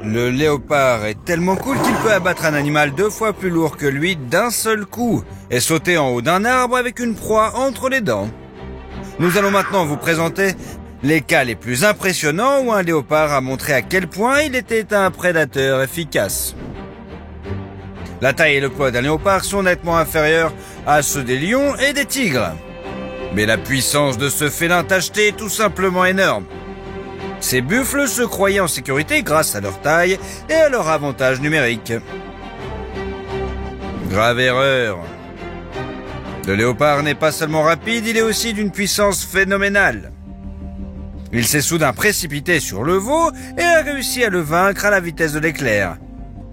Le léopard est tellement cool qu'il peut abattre un animal 2 fois plus lourd que lui d'un seul coup et sauter en haut d'un arbre avec une proie entre les dents. Nous allons maintenant vous présenter les cas les plus impressionnants où un léopard a montré à quel point il était un prédateur efficace. La taille et le poids d'un léopard sont nettement inférieurs à ceux des lions et des tigres. Mais la puissance de ce félin tacheté est tout simplement énorme. Ces buffles se croyaient en sécurité grâce à leur taille et à leur avantage numérique. Grave erreur. Le léopard n'est pas seulement rapide, il est aussi d'une puissance phénoménale. Il s'est soudain précipité sur le veau et a réussi à le vaincre à la vitesse de l'éclair,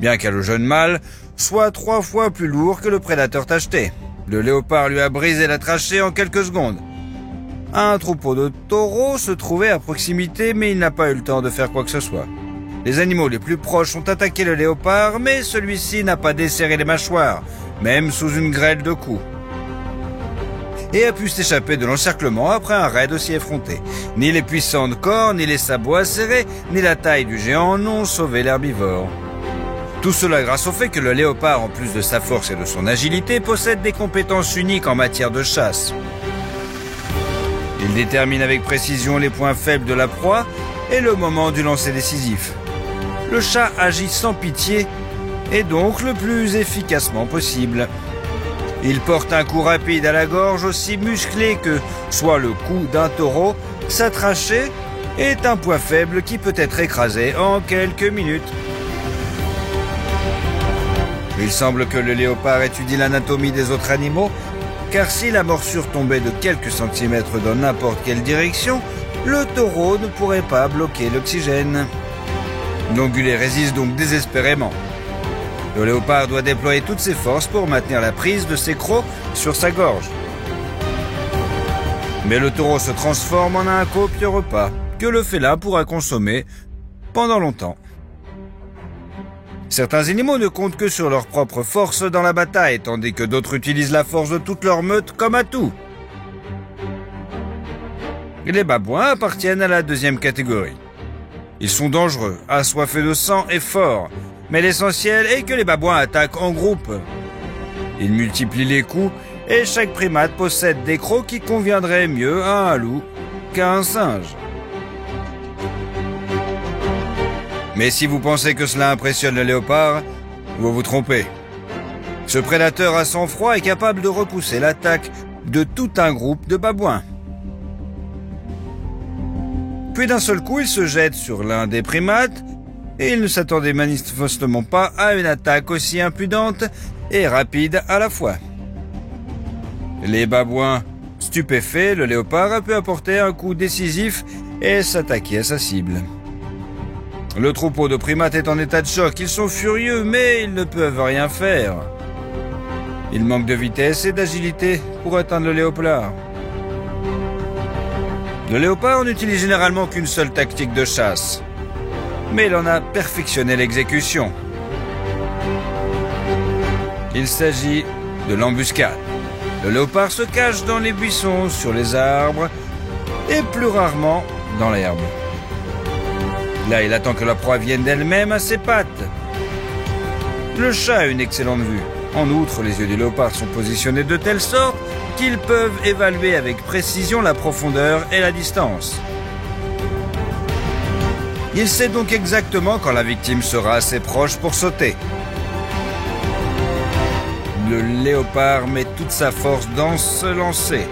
bien que le jeune mâle soit 3 fois plus lourd que le prédateur tacheté. Le léopard lui a brisé la trachée en quelques secondes. Un troupeau de taureaux se trouvait à proximité, mais il n'a pas eu le temps de faire quoi que ce soit. Les animaux les plus proches ont attaqué le léopard, mais celui-ci n'a pas desserré les mâchoires, même sous une grêle de coups, et a pu s'échapper de l'encerclement après un raid aussi effronté. Ni les puissantes cornes, ni les sabots acérés, ni la taille du géant n'ont sauvé l'herbivore. Tout cela grâce au fait que le léopard, en plus de sa force et de son agilité, possède des compétences uniques en matière de chasse. Il détermine avec précision les points faibles de la proie et le moment du lancer décisif. Le chat agit sans pitié et donc le plus efficacement possible. Il porte un coup rapide à la gorge aussi musclé que soit le cou d'un taureau, sa trachée est un point faible qui peut être écrasé en quelques minutes. Il semble que le léopard étudie l'anatomie des autres animaux, car si la morsure tombait de quelques centimètres dans n'importe quelle direction, le taureau ne pourrait pas bloquer l'oxygène. L'ongulé résiste donc désespérément. Le léopard doit déployer toutes ses forces pour maintenir la prise de ses crocs sur sa gorge. Mais le taureau se transforme en un copieux repas que le félin pourra consommer pendant longtemps. Certains animaux ne comptent que sur leur propre force dans la bataille, tandis que d'autres utilisent la force de toute leur meute comme atout. Les babouins appartiennent à la deuxième catégorie. Ils sont dangereux, assoiffés de sang et forts, mais l'essentiel est que les babouins attaquent en groupe. Ils multiplient les coups et chaque primate possède des crocs qui conviendraient mieux à un loup qu'à un singe. Mais si vous pensez que cela impressionne le léopard, vous vous trompez. Ce prédateur à sang-froid est capable de repousser l'attaque de tout un groupe de babouins. Puis d'un seul coup, il se jette sur l'un des primates et il ne s'attendait manifestement pas à une attaque aussi impudente et rapide à la fois. Les babouins stupéfaits, le léopard a pu apporter un coup décisif et s'attaquer à sa cible. Le troupeau de primates est en état de choc, ils sont furieux, mais ils ne peuvent rien faire. Ils manquent de vitesse et d'agilité pour atteindre le léopard. Le léopard n'utilise généralement qu'une seule tactique de chasse, mais il en a perfectionné l'exécution. Il s'agit de l'embuscade. Le léopard se cache dans les buissons, sur les arbres et plus rarement dans l'herbe. Là, il attend que la proie vienne d'elle-même à ses pattes. Le chat a une excellente vue. En outre, les yeux du léopard sont positionnés de telle sorte qu'ils peuvent évaluer avec précision la profondeur et la distance. Il sait donc exactement quand la victime sera assez proche pour sauter. Le léopard met toute sa force dans ce lancer.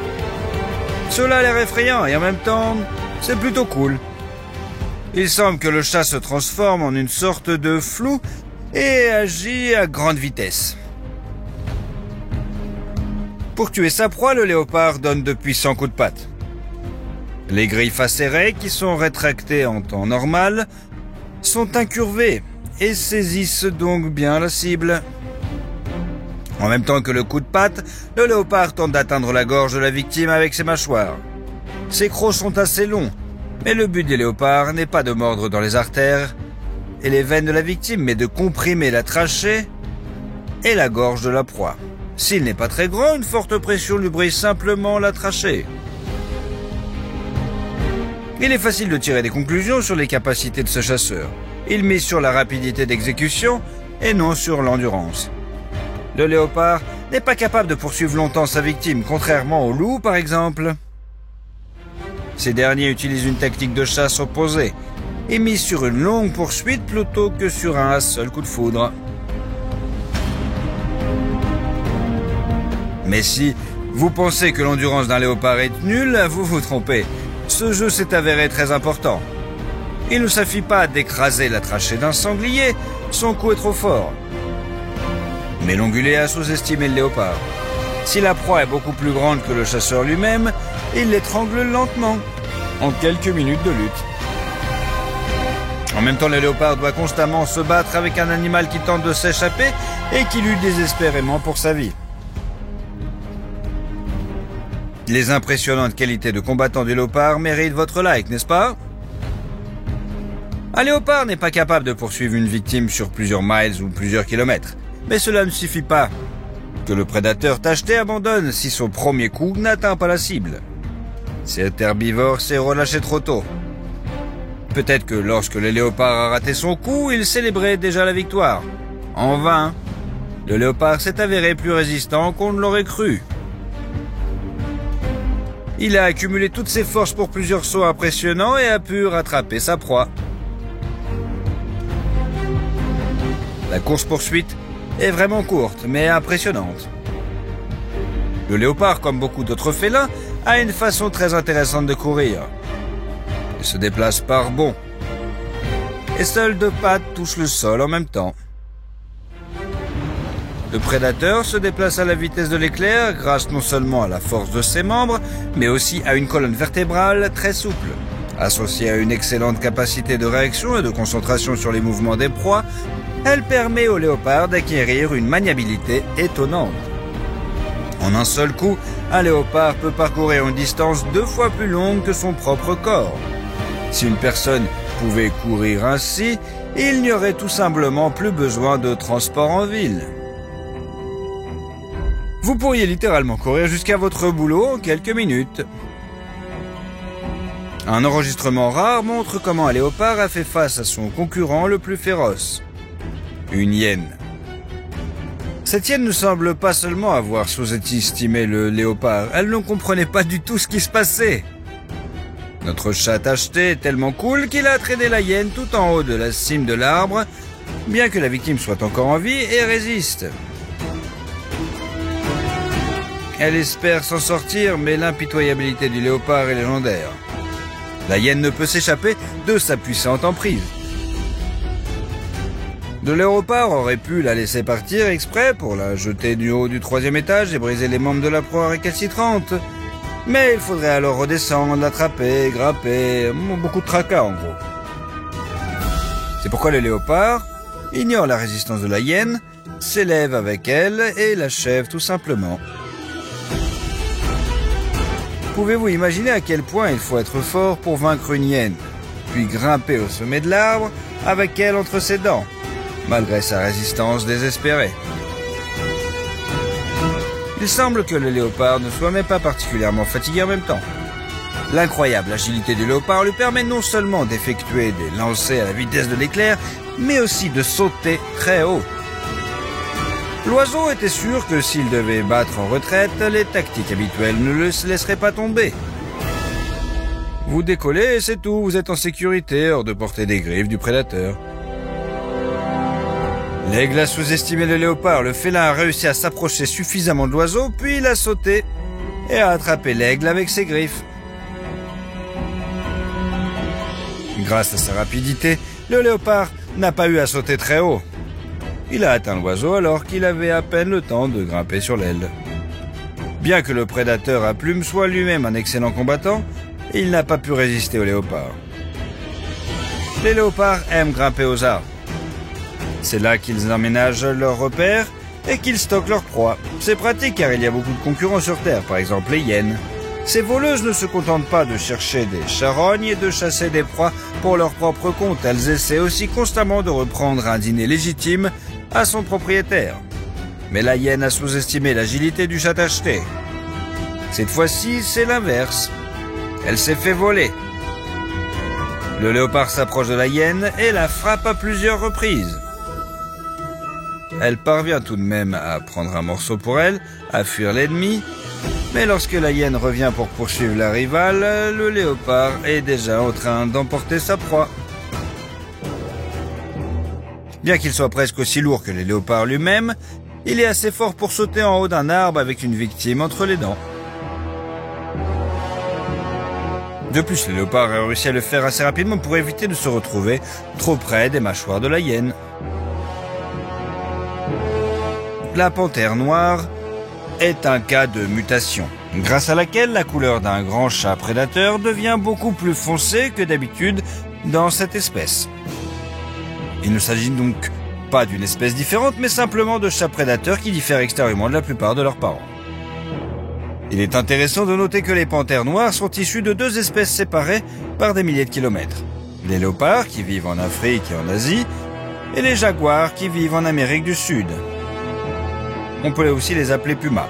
Cela a l'air effrayant et en même temps, c'est plutôt cool. Il semble que le chat se transforme en une sorte de flou et agit à grande vitesse. Pour tuer sa proie, le léopard donne de puissants coups de patte. Les griffes acérées, qui sont rétractées en temps normal, sont incurvées et saisissent donc bien la cible. En même temps que le coup de patte, le léopard tente d'atteindre la gorge de la victime avec ses mâchoires. Ses crocs sont assez longs, mais le but des léopards n'est pas de mordre dans les artères et les veines de la victime, mais de comprimer la trachée et la gorge de la proie. S'il n'est pas très grand, une forte pression lui brise simplement la trachée. Il est facile de tirer des conclusions sur les capacités de ce chasseur. Il mise sur la rapidité d'exécution et non sur l'endurance. Le léopard n'est pas capable de poursuivre longtemps sa victime, contrairement au loup par exemple. Ces derniers utilisent une technique de chasse opposée et misent sur une longue poursuite plutôt que sur un seul coup de foudre. Mais si vous pensez que l'endurance d'un léopard est nulle, vous vous trompez. Ce jeu s'est avéré très important. Il ne suffit pas d'écraser la trachée d'un sanglier, son coup est trop fort. Mais l'ongulé a sous-estimé le léopard. Si la proie est beaucoup plus grande que le chasseur lui-même, il l'étrangle lentement, en quelques minutes de lutte. En même temps, le léopard doit constamment se battre avec un animal qui tente de s'échapper et qui lutte désespérément pour sa vie. Les impressionnantes qualités de combattant du léopard méritent votre like, n'est-ce pas? Un léopard n'est pas capable de poursuivre une victime sur plusieurs miles ou plusieurs kilomètres. Mais cela ne suffit pas. Que le prédateur tacheté abandonne si son premier coup n'atteint pas la cible. Cet herbivore s'est relâché trop tôt. Peut-être que lorsque le léopard a raté son coup, il célébrait déjà la victoire. En vain. Le léopard s'est avéré plus résistant qu'on ne l'aurait cru. Il a accumulé toutes ses forces pour plusieurs sauts impressionnants et a pu rattraper sa proie. La course-poursuite est vraiment courte, mais impressionnante. Le léopard, comme beaucoup d'autres félins, a une façon très intéressante de courir. Il se déplace par bonds. Et seules deux pattes touchent le sol en même temps. Le prédateur se déplace à la vitesse de l'éclair grâce non seulement à la force de ses membres, mais aussi à une colonne vertébrale très souple. Associée à une excellente capacité de réaction et de concentration sur les mouvements des proies, elle permet au léopard d'acquérir une maniabilité étonnante. En un seul coup, un léopard peut parcourir une distance 2 fois plus longue que son propre corps. Si une personne pouvait courir ainsi, il n'y aurait tout simplement plus besoin de transport en ville. Vous pourriez littéralement courir jusqu'à votre boulot en quelques minutes. Un enregistrement rare montre comment un léopard a fait face à son concurrent le plus féroce. Une hyène. Cette hyène ne semble pas seulement avoir sous-estimé le léopard, elle ne comprenait pas du tout ce qui se passait. Notre chat tacheté est tellement cool qu'il a traîné la hyène tout en haut de la cime de l'arbre, bien que la victime soit encore en vie et résiste. Elle espère s'en sortir, mais l'impitoyabilité du léopard est légendaire. La hyène ne peut s'échapper de sa puissante emprise. Le léopard aurait pu la laisser partir exprès pour la jeter du haut du 3e étage et briser les membres de la proie récalcitrante. Mais il faudrait alors redescendre, l'attraper, grimper, beaucoup de tracas en gros. C'est pourquoi le léopard ignore la résistance de la hyène, s'élève avec elle et l'achève tout simplement. Pouvez-vous imaginer à quel point il faut être fort pour vaincre une hyène, puis grimper au sommet de l'arbre avec elle entre ses dents, malgré sa résistance désespérée? Il semble que le léopard ne soit même pas particulièrement fatigué en même temps. L'incroyable agilité du léopard lui permet non seulement d'effectuer des lancers à la vitesse de l'éclair, mais aussi de sauter très haut. L'oiseau était sûr que s'il devait battre en retraite, les tactiques habituelles ne le laisseraient pas tomber. Vous décollez et c'est tout, vous êtes en sécurité, hors de portée des griffes du prédateur. L'aigle a sous-estimé le léopard, le félin a réussi à s'approcher suffisamment de l'oiseau, puis il a sauté et a attrapé l'aigle avec ses griffes. Grâce à sa rapidité, le léopard n'a pas eu à sauter très haut. Il a atteint l'oiseau alors qu'il avait à peine le temps de grimper sur l'aile. Bien que le prédateur à plumes soit lui-même un excellent combattant, il n'a pas pu résister au léopard. Les léopards aiment grimper aux arbres. C'est là qu'ils emménagent leurs repères et qu'ils stockent leur proie. C'est pratique car il y a beaucoup de concurrents sur Terre, par exemple les hyènes. Ces voleuses ne se contentent pas de chercher des charognes et de chasser des proies pour leur propre compte. Elles essaient aussi constamment de reprendre un dîner légitime à son propriétaire. Mais la hyène a sous-estimé l'agilité du chat tacheté. Cette fois-ci, c'est l'inverse. Elle s'est fait voler. Le léopard s'approche de la hyène et la frappe à plusieurs reprises. Elle parvient tout de même à prendre un morceau pour elle, à fuir l'ennemi, mais lorsque la hyène revient pour poursuivre la rivale, le léopard est déjà en train d'emporter sa proie. Bien qu'il soit presque aussi lourd que le léopard lui-même, il est assez fort pour sauter en haut d'un arbre avec une victime entre les dents. De plus, le léopard a réussi à le faire assez rapidement pour éviter de se retrouver trop près des mâchoires de la hyène. La panthère noire est un cas de mutation, grâce à laquelle la couleur d'un grand chat prédateur devient beaucoup plus foncée que d'habitude dans cette espèce. Il ne s'agit donc pas d'une espèce différente, mais simplement de chats prédateurs qui diffèrent extérieurement de la plupart de leurs parents. Il est intéressant de noter que les panthères noires sont issues de deux espèces séparées par des milliers de kilomètres. Les léopards qui vivent en Afrique et en Asie, et les jaguars qui vivent en Amérique du Sud. On peut aussi les appeler pumas.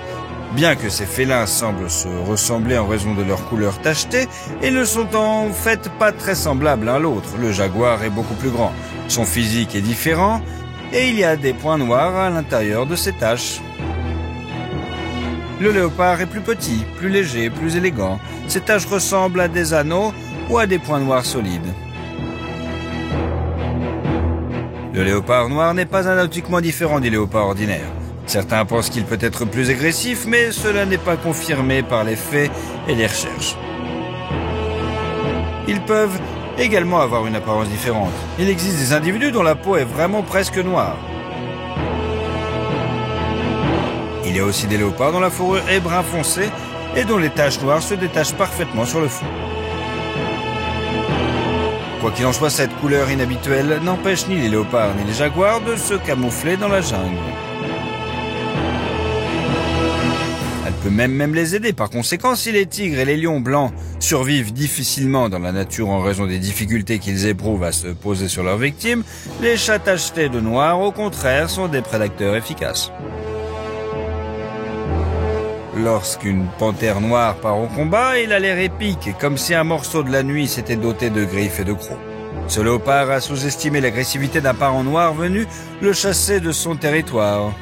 Bien que ces félins semblent se ressembler en raison de leur couleur tachetée, ils ne sont en fait pas très semblables l'un à l'autre. Le jaguar est beaucoup plus grand, son physique est différent, et il y a des points noirs à l'intérieur de ses taches. Le léopard est plus petit, plus léger, plus élégant. Ses taches ressemblent à des anneaux ou à des points noirs solides. Le léopard noir n'est pas anatomiquement différent du léopard ordinaire. Certains pensent qu'il peut être plus agressif, mais cela n'est pas confirmé par les faits et les recherches. Ils peuvent également avoir une apparence différente. Il existe des individus dont la peau est vraiment presque noire. Il y a aussi des léopards dont la fourrure est brun foncé et dont les taches noires se détachent parfaitement sur le fond. Quoi qu'il en soit, cette couleur inhabituelle n'empêche ni les léopards ni les jaguars de se camoufler dans la jungle. Elle peut même les aider. Par conséquent, si les tigres et les lions blancs survivent difficilement dans la nature en raison des difficultés qu'ils éprouvent à se poser sur leurs victimes, les chats tachetés de noir, au contraire, sont des prédateurs efficaces. Lorsqu'une panthère noire part au combat, il a l'air épique, comme si un morceau de la nuit s'était doté de griffes et de crocs. Ce léopard a sous-estimé l'agressivité d'un parent noir venu le chasser de son territoire.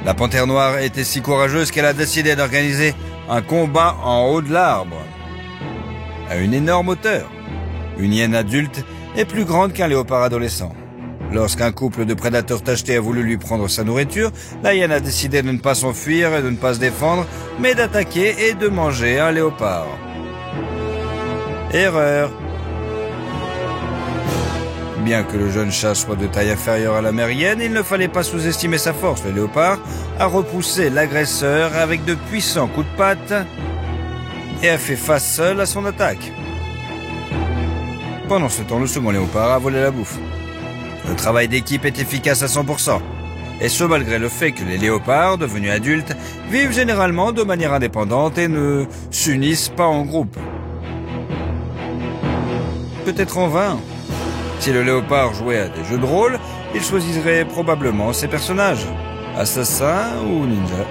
La panthère noire était si courageuse qu'elle a décidé d'organiser un combat en haut de l'arbre, à une énorme hauteur. Une hyène adulte est plus grande qu'un léopard adolescent. Lorsqu'un couple de prédateurs tachetés a voulu lui prendre sa nourriture, la hyène a décidé de ne pas s'enfuir et de ne pas se défendre, mais d'attaquer et de manger un léopard. Erreur. Bien que le jeune chat soit de taille inférieure à la mère hyène, il ne fallait pas sous-estimer sa force. Le léopard a repoussé l'agresseur avec de puissants coups de patte et a fait face seul à son attaque. Pendant ce temps, le second léopard a volé la bouffe. Le travail d'équipe est efficace à 100%, et ce malgré le fait que les léopards, devenus adultes, vivent généralement de manière indépendante et ne s'unissent pas en groupe. Peut-être en vain. Si le léopard jouait à des jeux de rôle, il choisirait probablement ses personnages, assassins ou ninjas.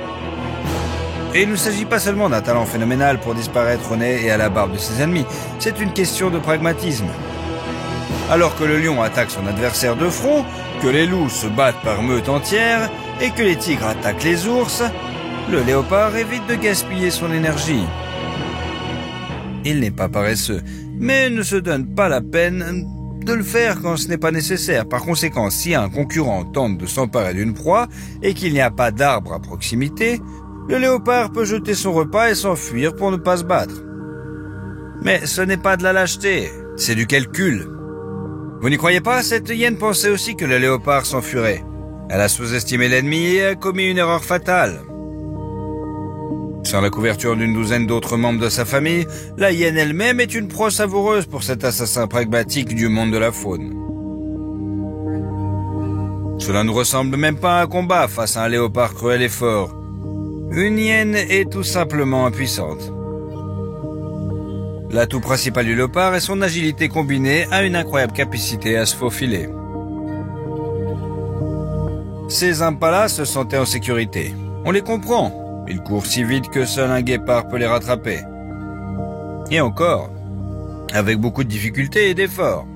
Et il ne s'agit pas seulement d'un talent phénoménal pour disparaître au nez et à la barbe de ses ennemis, c'est une question de pragmatisme. Alors que le lion attaque son adversaire de front, que les loups se battent par meute entière et que les tigres attaquent les ours, le léopard évite de gaspiller son énergie. Il n'est pas paresseux, mais ne se donne pas la peine de le faire quand ce n'est pas nécessaire. Par conséquent, si un concurrent tente de s'emparer d'une proie et qu'il n'y a pas d'arbre à proximité, le léopard peut jeter son repas et s'enfuir pour ne pas se battre. Mais ce n'est pas de la lâcheté, c'est du calcul. Vous n'y croyez pas? Cette hyène pensait aussi que le léopard s'enfuirait. Elle a sous-estimé l'ennemi et a commis une erreur fatale. Sans la couverture d'une douzaine d'autres membres de sa famille, la hyène elle-même est une proie savoureuse pour cet assassin pragmatique du monde de la faune. Cela ne ressemble même pas à un combat face à un léopard cruel et fort. Une hyène est tout simplement impuissante. L'atout principal du léopard est son agilité combinée à une incroyable capacité à se faufiler. Ces impalas se sentaient en sécurité. On les comprend. Ils courent si vite que seul un guépard peut les rattraper. Et encore, avec beaucoup de difficultés et d'efforts.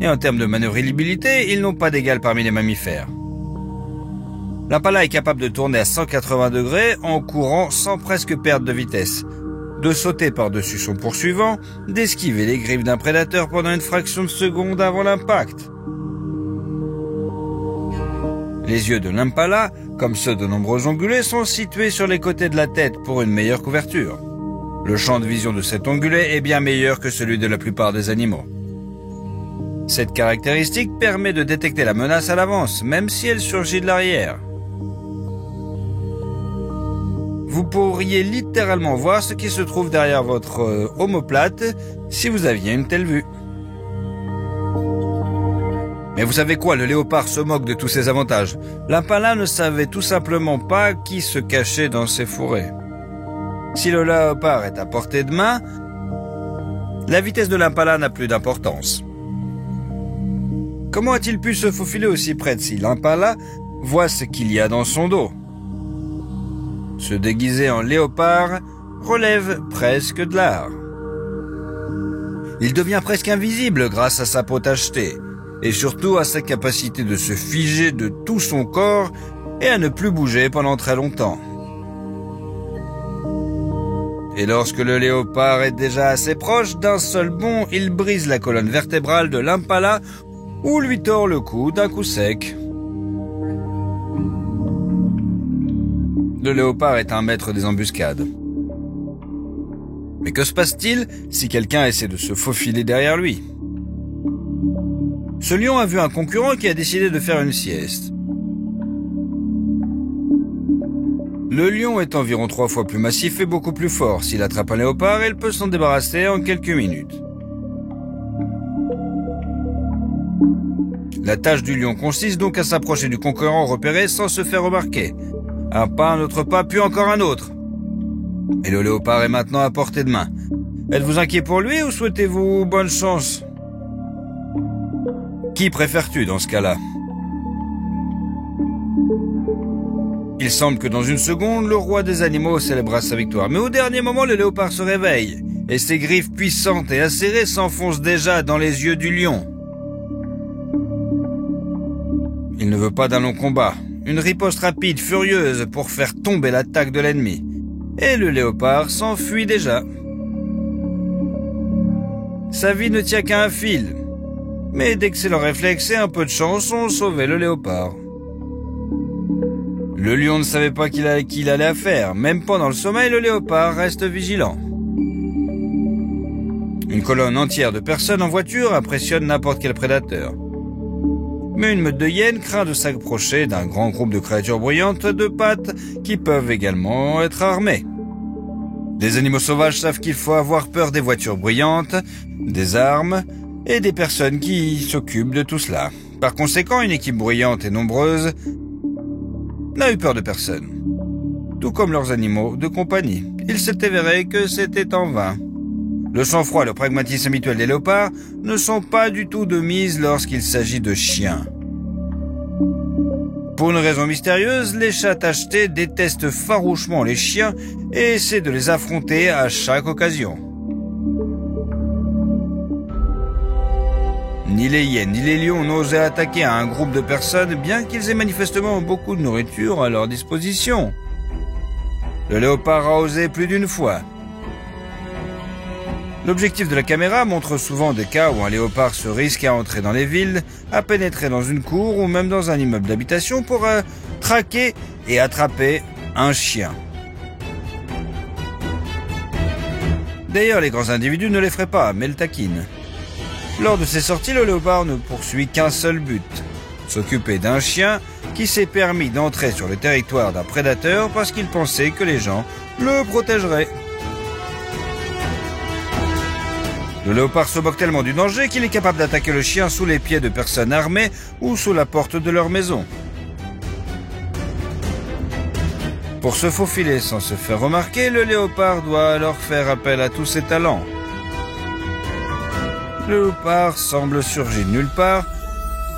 Et en termes de manœuvrabilité, ils n'ont pas d'égal parmi les mammifères. L'impala est capable de tourner à 180 degrés en courant sans presque perdre de vitesse, de sauter par-dessus son poursuivant, d'esquiver les griffes d'un prédateur pendant une fraction de seconde avant l'impact. Les yeux de l'impala, comme ceux de nombreux ongulés, sont situés sur les côtés de la tête pour une meilleure couverture. Le champ de vision de cet ongulé est bien meilleur que celui de la plupart des animaux. Cette caractéristique permet de détecter la menace à l'avance, même si elle surgit de l'arrière. Vous pourriez littéralement voir ce qui se trouve derrière votre omoplate si vous aviez une telle vue. Mais vous savez quoi, le léopard se moque de tous ces avantages. L'impala ne savait tout simplement pas qui se cachait dans ces forêts. Si le léopard est à portée de main, la vitesse de l'impala n'a plus d'importance. Comment a-t-il pu se faufiler aussi près de si l'impala voit ce qu'il y a dans son dos? Se déguiser en léopard relève presque de l'art. Il devient presque invisible grâce à sa peau tachetée, et surtout à sa capacité de se figer de tout son corps et à ne plus bouger pendant très longtemps. Et lorsque le léopard est déjà assez proche, d'un seul bond, il brise la colonne vertébrale de l'impala ou lui tord le cou d'un coup sec. Le léopard est un maître des embuscades. Mais que se passe-t-il si quelqu'un essaie de se faufiler derrière lui? Ce lion a vu un concurrent qui a décidé de faire une sieste. Le lion est environ 3 fois plus massif et beaucoup plus fort. S'il attrape un léopard, il peut s'en débarrasser en quelques minutes. La tâche du lion consiste donc à s'approcher du concurrent repéré sans se faire remarquer. Un pas, un autre pas, puis encore un autre. Et le léopard est maintenant à portée de main. Êtes-vous inquiet pour lui ou souhaitez-vous bonne chance? Qui préfères-tu dans ce cas-là? Il semble que dans une seconde, le roi des animaux célébra sa victoire. Mais au dernier moment, le léopard se réveille, et ses griffes puissantes et acérées s'enfoncent déjà dans les yeux du lion. Il ne veut pas d'un long combat. Une riposte rapide, furieuse, pour faire tomber l'attaque de l'ennemi. Et le léopard s'enfuit déjà. Sa vie ne tient qu'à un fil. Mais d'excellents réflexes et un peu de chance ont sauvé le léopard. Le lion ne savait pas qu'il allait à faire. Même pendant le sommeil, le léopard reste vigilant. Une colonne entière de personnes en voiture impressionne n'importe quel prédateur. Mais une meute de hyènes craint de s'approcher d'un grand groupe de créatures bruyantes de pattes qui peuvent également être armées. Les animaux sauvages savent qu'il faut avoir peur des voitures bruyantes, des armes et des personnes qui s'occupent de tout cela. Par conséquent, une équipe bruyante et nombreuse n'a eu peur de personne, tout comme leurs animaux de compagnie. Il s'est avéré que c'était en vain. Le sang-froid et le pragmatisme habituel des léopards ne sont pas du tout de mise lorsqu'il s'agit de chiens. Pour une raison mystérieuse, les chats tachetés détestent farouchement les chiens et essaient de les affronter à chaque occasion. Ni les hyènes ni les lions n'osaient attaquer un groupe de personnes, bien qu'ils aient manifestement beaucoup de nourriture à leur disposition. Le léopard a osé plus d'une fois. L'objectif de la caméra montre souvent des cas où un léopard se risque à entrer dans les villes, à pénétrer dans une cour ou même dans un immeuble d'habitation pour traquer et attraper un chien. D'ailleurs, les grands individus ne l'effraient pas, mais le taquinent. Lors de ces sorties, le léopard ne poursuit qu'un seul but, s'occuper d'un chien qui s'est permis d'entrer sur le territoire d'un prédateur parce qu'il pensait que les gens le protégeraient. Le léopard se moque tellement du danger qu'il est capable d'attaquer le chien sous les pieds de personnes armées ou sous la porte de leur maison. Pour se faufiler sans se faire remarquer, le léopard doit alors faire appel à tous ses talents. Le léopard semble surgir de nulle part,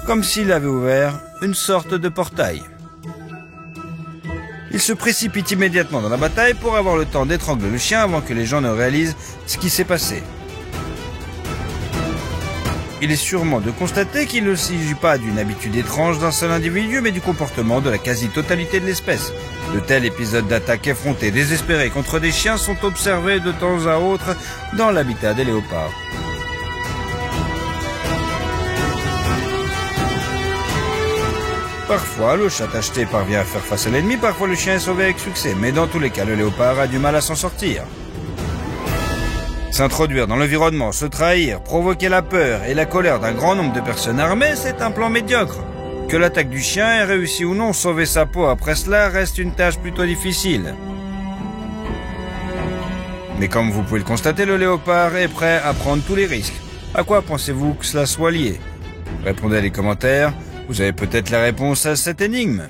comme s'il avait ouvert une sorte de portail. Il se précipite immédiatement dans la bataille pour avoir le temps d'étrangler le chien avant que les gens ne réalisent ce qui s'est passé. Il est sûrement de constater qu'il ne s'agit pas d'une habitude étrange d'un seul individu, mais du comportement de la quasi-totalité de l'espèce. De tels épisodes d'attaques effrontées désespérées contre des chiens sont observés de temps à autre dans l'habitat des léopards. Parfois, le chat acheté parvient à faire face à l'ennemi, parfois le chien est sauvé avec succès, mais dans tous les cas, le léopard a du mal à s'en sortir. S'introduire dans l'environnement, se trahir, provoquer la peur et la colère d'un grand nombre de personnes armées, c'est un plan médiocre. Que l'attaque du chien ait réussi ou non, sauver sa peau après cela reste une tâche plutôt difficile. Mais comme vous pouvez le constater, le léopard est prêt à prendre tous les risques. À quoi pensez-vous que cela soit lié? Répondez à les commentaires, vous avez peut-être la réponse à cette énigme.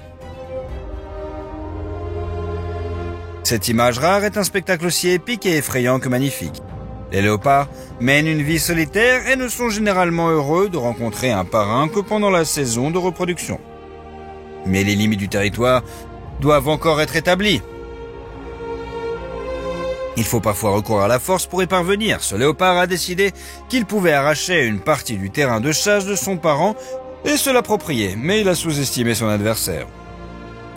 Cette image rare est un spectacle aussi épique et effrayant que magnifique. Les léopards mènent une vie solitaire et ne sont généralement heureux de rencontrer un parrain que pendant la saison de reproduction. Mais les limites du territoire doivent encore être établies. Il faut parfois recourir à la force pour y parvenir. Ce léopard a décidé qu'il pouvait arracher une partie du terrain de chasse de son parent et se l'approprier, mais il a sous-estimé son adversaire.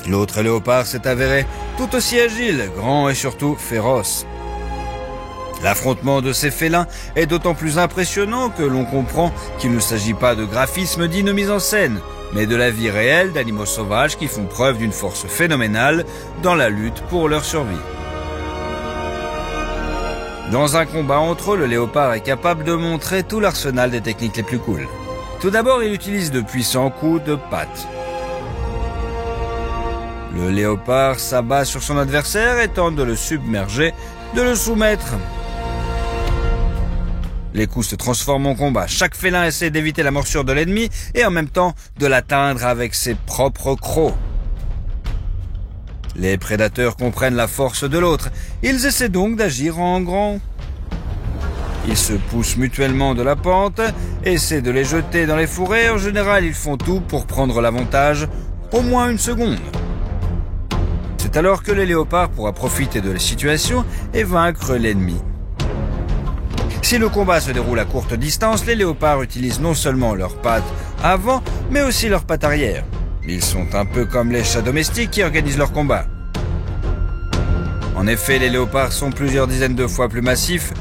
L'autre léopard s'est avéré tout aussi agile, grand et surtout féroce. L'affrontement de ces félins est d'autant plus impressionnant que l'on comprend qu'il ne s'agit pas de graphisme dit de mise en scène, mais de la vie réelle d'animaux sauvages qui font preuve d'une force phénoménale dans la lutte pour leur survie. Dans un combat entre eux, le léopard est capable de montrer tout l'arsenal des techniques les plus cool. Tout d'abord, il utilise de puissants coups de patte. Le léopard s'abat sur son adversaire et tente de le submerger, de le soumettre. Les coups se transforment en combat. Chaque félin essaie d'éviter la morsure de l'ennemi et en même temps de l'atteindre avec ses propres crocs. Les prédateurs comprennent la force de l'autre. Ils essaient donc d'agir en grand. Ils se poussent mutuellement de la pente, essaient de les jeter dans les fourrés. En général, ils font tout pour prendre l'avantage, au moins une seconde. C'est alors que le léopard pourra profiter de la situation et vaincre l'ennemi. Si le combat se déroule à courte distance, les léopards utilisent non seulement leurs pattes avant, mais aussi leurs pattes arrière. Ils sont un peu comme les chats domestiques qui organisent leurs combats. En effet, les léopards sont plusieurs dizaines de fois plus massifs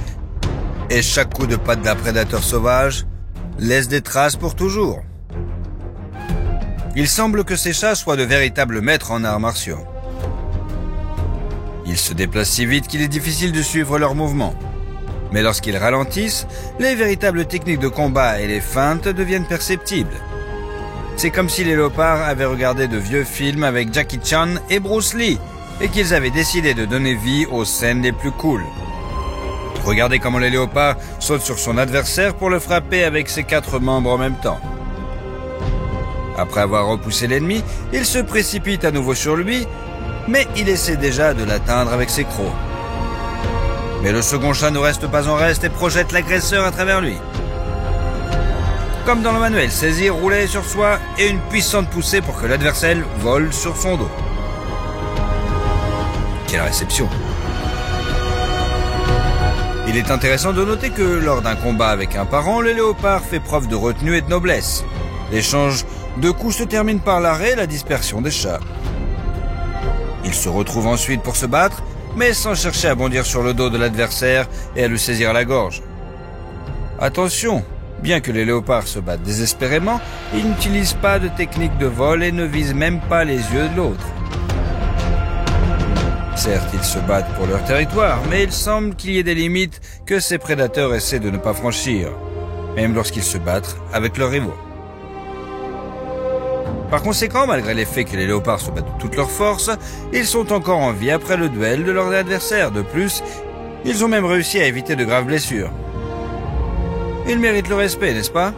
et chaque coup de patte d'un prédateur sauvage laisse des traces pour toujours. Il semble que ces chats soient de véritables maîtres en arts martiaux. Ils se déplacent si vite qu'il est difficile de suivre leurs mouvements. Mais lorsqu'ils ralentissent, les véritables techniques de combat et les feintes deviennent perceptibles. C'est comme si les léopards avaient regardé de vieux films avec Jackie Chan et Bruce Lee et qu'ils avaient décidé de donner vie aux scènes les plus cool. Regardez comment les léopards sautent sur son adversaire pour le frapper avec ses 4 membres en même temps. Après avoir repoussé l'ennemi, il se précipite à nouveau sur lui, mais il essaie déjà de l'atteindre avec ses crocs. Mais le second chat ne reste pas en reste et projette l'agresseur à travers lui. Comme dans le manuel, saisir, rouler sur soi et une puissante poussée pour que l'adversaire vole sur son dos. Quelle réception! Il est intéressant de noter que lors d'un combat avec un parent, le léopard fait preuve de retenue et de noblesse. L'échange de coups se termine par l'arrêt et la dispersion des chats. Ils se retrouvent ensuite pour se battre, mais sans chercher à bondir sur le dos de l'adversaire et à le saisir à la gorge. Attention, bien que les léopards se battent désespérément, ils n'utilisent pas de technique de vol et ne visent même pas les yeux de l'autre. Certes, ils se battent pour leur territoire, mais il semble qu'il y ait des limites que ces prédateurs essaient de ne pas franchir, même lorsqu'ils se battent avec leurs rivaux. Par conséquent, malgré les faits que les léopards se battent de toute leur force, ils sont encore en vie après le duel de leurs adversaires. De plus, ils ont même réussi à éviter de graves blessures. Ils méritent le respect, n'est-ce pas?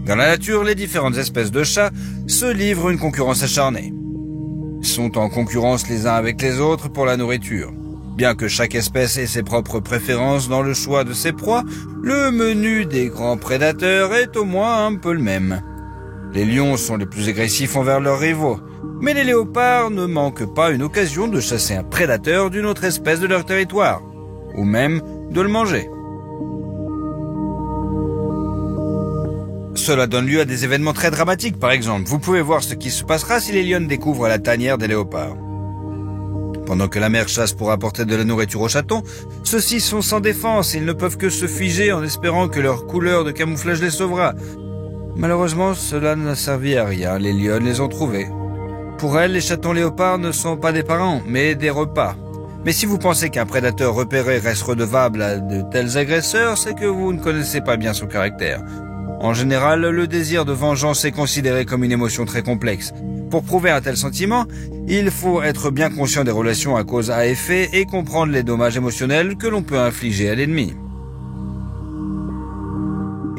Dans la nature, les différentes espèces de chats se livrent une concurrence acharnée. Ils sont en concurrence les uns avec les autres pour la nourriture. Bien que chaque espèce ait ses propres préférences dans le choix de ses proies, le menu des grands prédateurs est au moins un peu le même. Les lions sont les plus agressifs envers leurs rivaux, mais les léopards ne manquent pas une occasion de chasser un prédateur d'une autre espèce de leur territoire, ou même de le manger. Cela donne lieu à des événements très dramatiques, par exemple. Vous pouvez voir ce qui se passera si les lions découvrent la tanière des léopards. Pendant que la mère chasse pour apporter de la nourriture aux chatons, ceux-ci sont sans défense et ils ne peuvent que se figer en espérant que leur couleur de camouflage les sauvera. Malheureusement, cela n'a servi à rien, les lionnes les ont trouvés. Pour elles, les chatons léopards ne sont pas des parents, mais des repas. Mais si vous pensez qu'un prédateur repéré reste redevable à de tels agresseurs, c'est que vous ne connaissez pas bien son caractère. En général, le désir de vengeance est considéré comme une émotion très complexe. Pour prouver un tel sentiment, il faut être bien conscient des relations à cause à effet et comprendre les dommages émotionnels que l'on peut infliger à l'ennemi.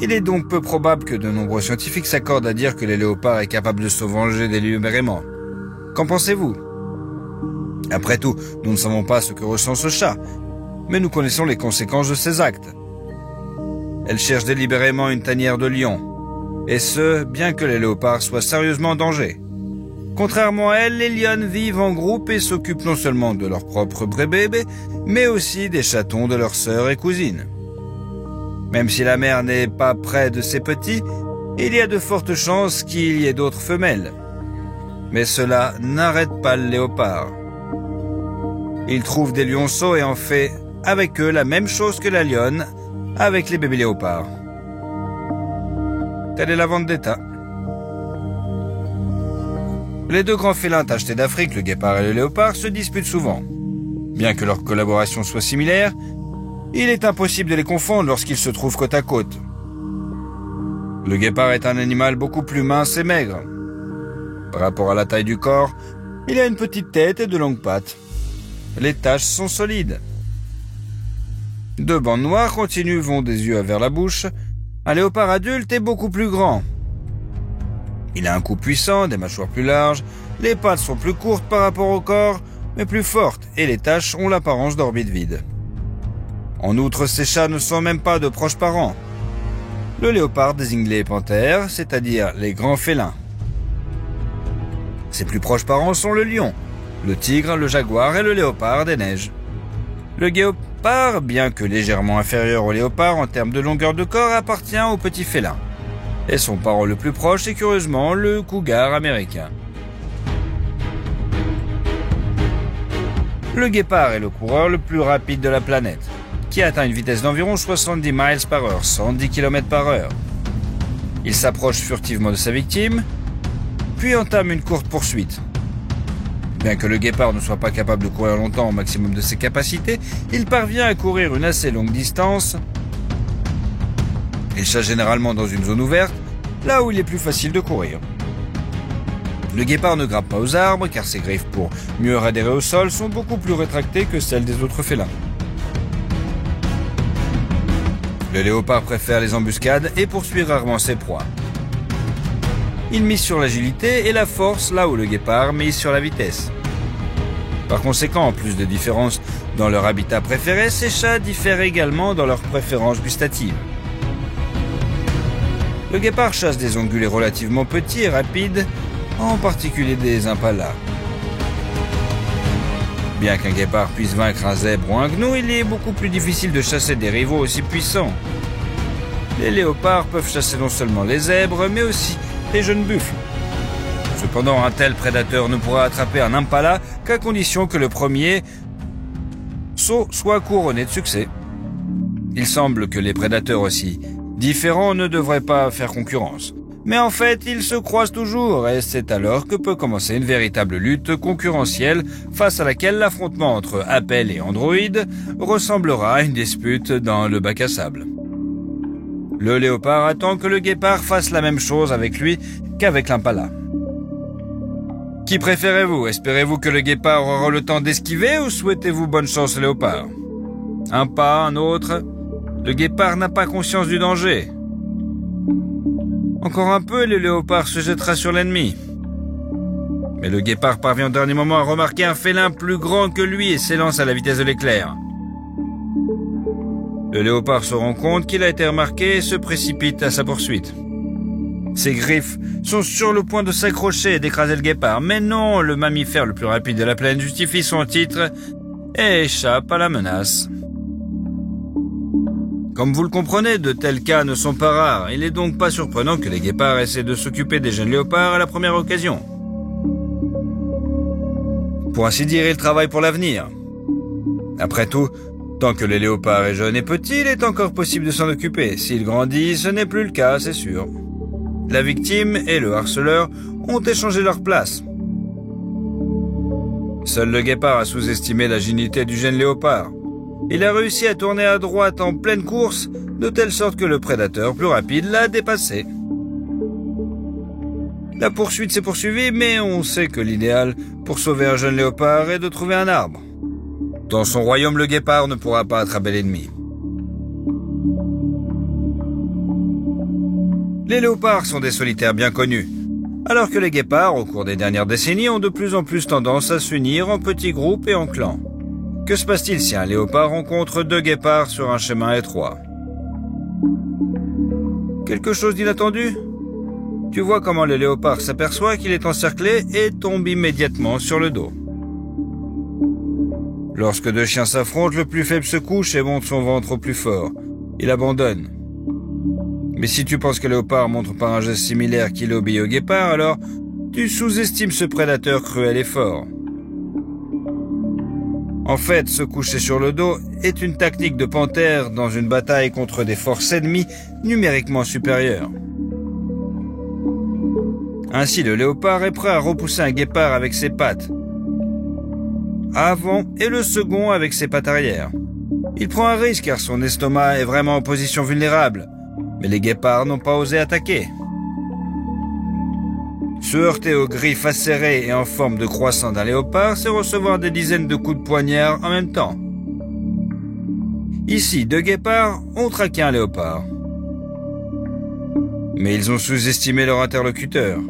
Il est donc peu probable que de nombreux scientifiques s'accordent à dire que les léopards est capable de se venger délibérément. Qu'en pensez-vous? Après tout, nous ne savons pas ce que ressent ce chat, mais nous connaissons les conséquences de ses actes. Elle cherche délibérément une tanière de lion, et ce, bien que les léopards soient sérieusement en danger. Contrairement à elle, les lionnes vivent en groupe et s'occupent non seulement de leurs propres bébés, mais aussi des chatons de leurs sœurs et cousines. Même si la mère n'est pas près de ses petits, il y a de fortes chances qu'il y ait d'autres femelles. Mais cela n'arrête pas le léopard. Il trouve des lionceaux et en fait avec eux la même chose que la lionne avec les bébés léopards. Telle est la vendetta. Les deux grands félins tachetés d'Afrique, le guépard et le léopard, se disputent souvent. Bien que leur collaboration soit similaire, il est impossible de les confondre lorsqu'ils se trouvent côte à côte. Le guépard est un animal beaucoup plus mince et maigre. Par rapport à la taille du corps, il a une petite tête et de longues pattes. Les taches sont solides. Deux bandes noires continues vont des yeux vers la bouche. Un léopard adulte est beaucoup plus grand. Il a un cou puissant, des mâchoires plus larges, les pattes sont plus courtes par rapport au corps, mais plus fortes, et les taches ont l'apparence d'orbites vides. En outre, ces chats ne sont même pas de proches parents. Le léopard désigne les panthères, c'est-à-dire les grands félins. Ses plus proches parents sont le lion, le tigre, le jaguar et le léopard des neiges. Le guépard, bien que légèrement inférieur au léopard en termes de longueur de corps, appartient au petit félin. Et son parent le plus proche est curieusement le cougar américain. Le guépard est le coureur le plus rapide de la planète, qui atteint une vitesse d'environ 70 miles par heure, 110 km par heure. Il s'approche furtivement de sa victime, puis entame une courte poursuite. Bien que le guépard ne soit pas capable de courir longtemps au maximum de ses capacités, il parvient à courir une assez longue distance. Il chasse généralement dans une zone ouverte, là où il est plus facile de courir. Le guépard ne grimpe pas aux arbres, car ses griffes pour mieux adhérer au sol sont beaucoup plus rétractées que celles des autres félins. Le léopard préfère les embuscades et poursuit rarement ses proies. Il mise sur l'agilité et la force là où le guépard mise sur la vitesse. Par conséquent, en plus de différences dans leur habitat préféré, ces chats diffèrent également dans leurs préférences gustatives. Le guépard chasse des ongulés relativement petits et rapides, en particulier des impalas. Bien qu'un guépard puisse vaincre un zèbre ou un gnou, il est beaucoup plus difficile de chasser des rivaux aussi puissants. Les léopards peuvent chasser non seulement les zèbres, mais aussi les jeunes buffles. Cependant, un tel prédateur ne pourra attraper un impala qu'à condition que le premier saut soit couronné de succès. Il semble que les prédateurs aussi différents ne devraient pas faire concurrence. Mais en fait, ils se croisent toujours et c'est alors que peut commencer une véritable lutte concurrentielle face à laquelle l'affrontement entre Apple et Android ressemblera à une dispute dans le bac à sable. Le léopard attend que le guépard fasse la même chose avec lui qu'avec l'impala. Qui préférez-vous? Espérez-vous que le guépard aura le temps d'esquiver ou souhaitez-vous bonne chance au léopard? Un pas, un autre. Le guépard n'a pas conscience du danger. Encore un peu et le léopard se jettera sur l'ennemi. Mais le guépard parvient au dernier moment à remarquer un félin plus grand que lui et s'élance à la vitesse de l'éclair. Le léopard se rend compte qu'il a été remarqué et se précipite à sa poursuite. Ses griffes sont sur le point de s'accrocher et d'écraser le guépard, mais non, le mammifère le plus rapide de la plaine justifie son titre et échappe à la menace. Comme vous le comprenez, de tels cas ne sont pas rares. Il n'est donc pas surprenant que les guépards essaient de s'occuper des jeunes léopards à la première occasion. Pour ainsi dire, ils travaillent pour l'avenir. Après tout, tant que le léopard est jeune et petit, il est encore possible de s'en occuper. S'il grandit, ce n'est plus le cas, c'est sûr. La victime et le harceleur ont échangé leur place. Seul le guépard a sous-estimé l'agilité du jeune léopard. Il a réussi à tourner à droite en pleine course, de telle sorte que le prédateur plus rapide l'a dépassé. La poursuite s'est poursuivie, mais on sait que l'idéal pour sauver un jeune léopard est de trouver un arbre. Dans son royaume, le guépard ne pourra pas attraper l'ennemi. Les léopards sont des solitaires bien connus, alors que les guépards, au cours des dernières décennies, ont de plus en plus tendance à s'unir en petits groupes et en clans. Que se passe-t-il si un léopard rencontre deux guépards sur un chemin étroit? Quelque chose d'inattendu? Tu vois comment le léopard s'aperçoit qu'il est encerclé et tombe immédiatement sur le dos. Lorsque deux chiens s'affrontent, le plus faible se couche et monte son ventre au plus fort. Il abandonne. Mais si tu penses que le léopard montre par un geste similaire qu'il obéit au guépard, alors tu sous-estimes ce prédateur cruel et fort. En fait, se coucher sur le dos est une tactique de panthère dans une bataille contre des forces ennemies numériquement supérieures. Ainsi, le léopard est prêt à repousser un guépard avec ses pattes avant et le second avec ses pattes arrière. Il prend un risque car son estomac est vraiment en position vulnérable, mais les guépards n'ont pas osé attaquer. Se heurter aux griffes acérées et en forme de croissant d'un léopard, c'est recevoir des dizaines de coups de poignard en même temps. Ici, deux guépards ont traqué un léopard. Mais ils ont sous-estimé leur interlocuteur.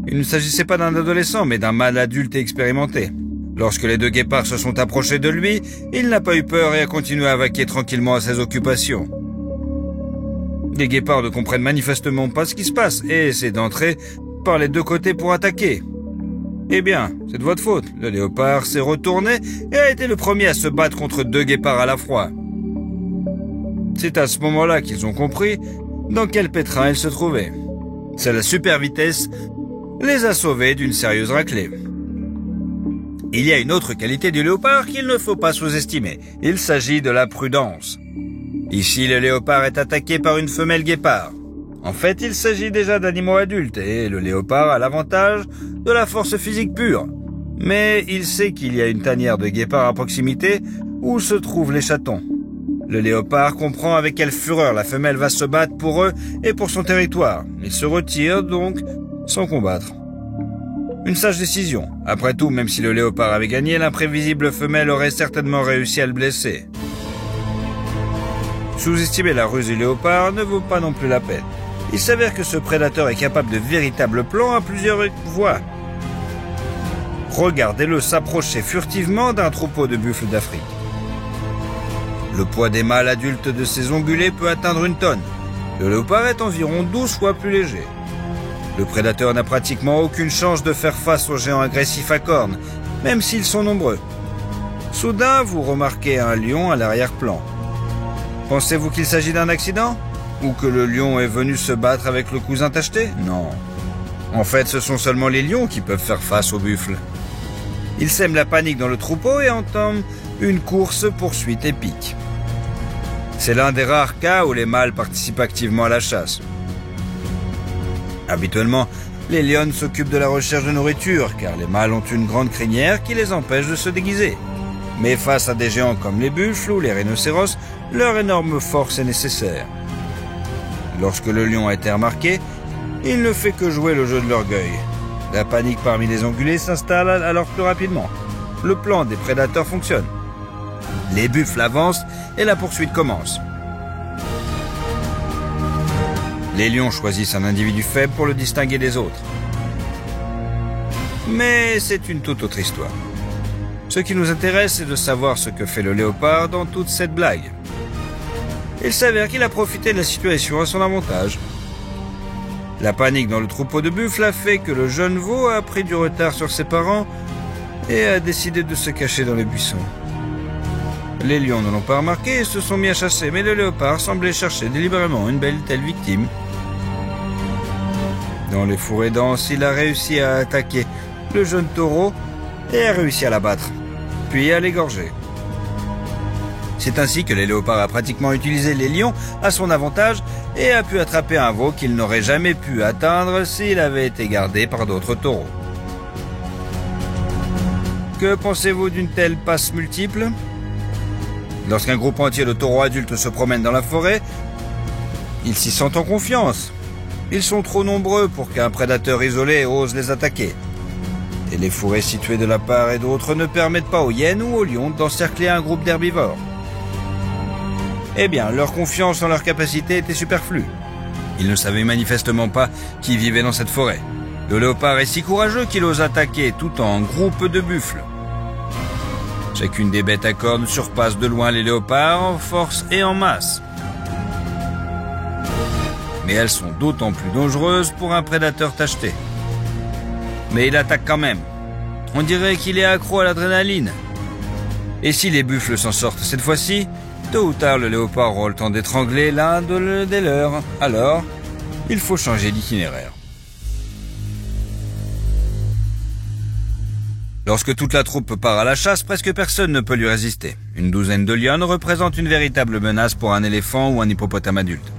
Il ne s'agissait pas d'un adolescent, mais d'un mâle adulte et expérimenté. Lorsque les deux guépards se sont approchés de lui, il n'a pas eu peur et a continué à vaquer tranquillement à ses occupations. Les guépards ne comprennent manifestement pas ce qui se passe et essaient d'entrer par les deux côtés pour attaquer. Eh bien, c'est de votre faute. Le léopard s'est retourné et a été le premier à se battre contre deux guépards à la fois. C'est à ce moment-là qu'ils ont compris dans quel pétrin ils se trouvaient. C'est la super vitesse les a sauvés d'une sérieuse raclée. Il y a une autre qualité du léopard qu'il ne faut pas sous-estimer. Il s'agit de la prudence. Ici, le léopard est attaqué par une femelle guépard. En fait, il s'agit déjà d'animaux adultes et le léopard a l'avantage de la force physique pure. Mais il sait qu'il y a une tanière de guépards à proximité où se trouvent les chatons. Le léopard comprend avec quelle fureur la femelle va se battre pour eux et pour son territoire. Il se retire donc sans combattre. Une sage décision. Après tout, même si le léopard avait gagné, l'imprévisible femelle aurait certainement réussi à le blesser. Sous-estimer la ruse du léopard ne vaut pas non plus la peine. Il s'avère que ce prédateur est capable de véritables plans à plusieurs voies. Regardez-le s'approcher furtivement d'un troupeau de buffles d'Afrique. Le poids des mâles adultes de ces ongulés peut atteindre 1 tonne. Le léopard est environ 12 fois plus léger. Le prédateur n'a pratiquement aucune chance de faire face aux géants agressifs à cornes, même s'ils sont nombreux. Soudain, vous remarquez un lion à l'arrière-plan. Pensez-vous qu'il s'agit d'un accident? Ou que le lion est venu se battre avec le cousin tacheté? Non. En fait, ce sont seulement les lions qui peuvent faire face aux buffles. Ils sèment la panique dans le troupeau et entament une course-poursuite épique. C'est l'un des rares cas où les mâles participent activement à la chasse. Habituellement, les lionnes s'occupent de la recherche de nourriture, car les mâles ont une grande crinière qui les empêche de se déguiser. Mais face à des géants comme les buffles ou les rhinocéros, leur énorme force est nécessaire. Lorsque le lion a été remarqué, il ne fait que jouer le jeu de l'orgueil. La panique parmi les ongulés s'installe alors plus rapidement. Le plan des prédateurs fonctionne. Les buffles avancent et la poursuite commence. Les lions choisissent un individu faible pour le distinguer des autres. Mais c'est une toute autre histoire. Ce qui nous intéresse, c'est de savoir ce que fait le léopard dans toute cette blague. Il s'avère qu'il a profité de la situation à son avantage. La panique dans le troupeau de buffles a fait que le jeune veau a pris du retard sur ses parents et a décidé de se cacher dans les buissons. Les lions ne l'ont pas remarqué et se sont mis à chasser, mais le léopard semblait chercher délibérément une telle victime. Dans les fourrés denses, il a réussi à attaquer le jeune taureau et a réussi à l'abattre, puis à l'égorger. C'est ainsi que le léopard a pratiquement utilisé les lions à son avantage et a pu attraper un veau qu'il n'aurait jamais pu atteindre s'il avait été gardé par d'autres taureaux. Que pensez-vous d'une telle passe multiple? Lorsqu'un groupe entier de taureaux adultes se promène dans la forêt, ils s'y sentent en confiance. Ils sont trop nombreux pour qu'un prédateur isolé ose les attaquer. Et les fourrés situés de la part et d'autre ne permettent pas aux hyènes ou aux lions d'encercler un groupe d'herbivores. Eh bien, leur confiance en leur capacité était superflue. Ils ne savaient manifestement pas qui vivait dans cette forêt. Le léopard est si courageux qu'il ose attaquer tout en groupe de buffles. Chacune des bêtes à cornes surpasse de loin les léopards en force et en masse. Mais elles sont d'autant plus dangereuses pour un prédateur tacheté. Mais il attaque quand même. On dirait qu'il est accro à l'adrénaline. Et si les buffles s'en sortent cette fois-ci, tôt ou tard le léopard aura le temps d'étrangler l'un des leurs. Alors, il faut changer d'itinéraire. Lorsque toute la troupe part à la chasse, presque personne ne peut lui résister. Une douzaine de lionnes représente une véritable menace pour un éléphant ou un hippopotame adulte.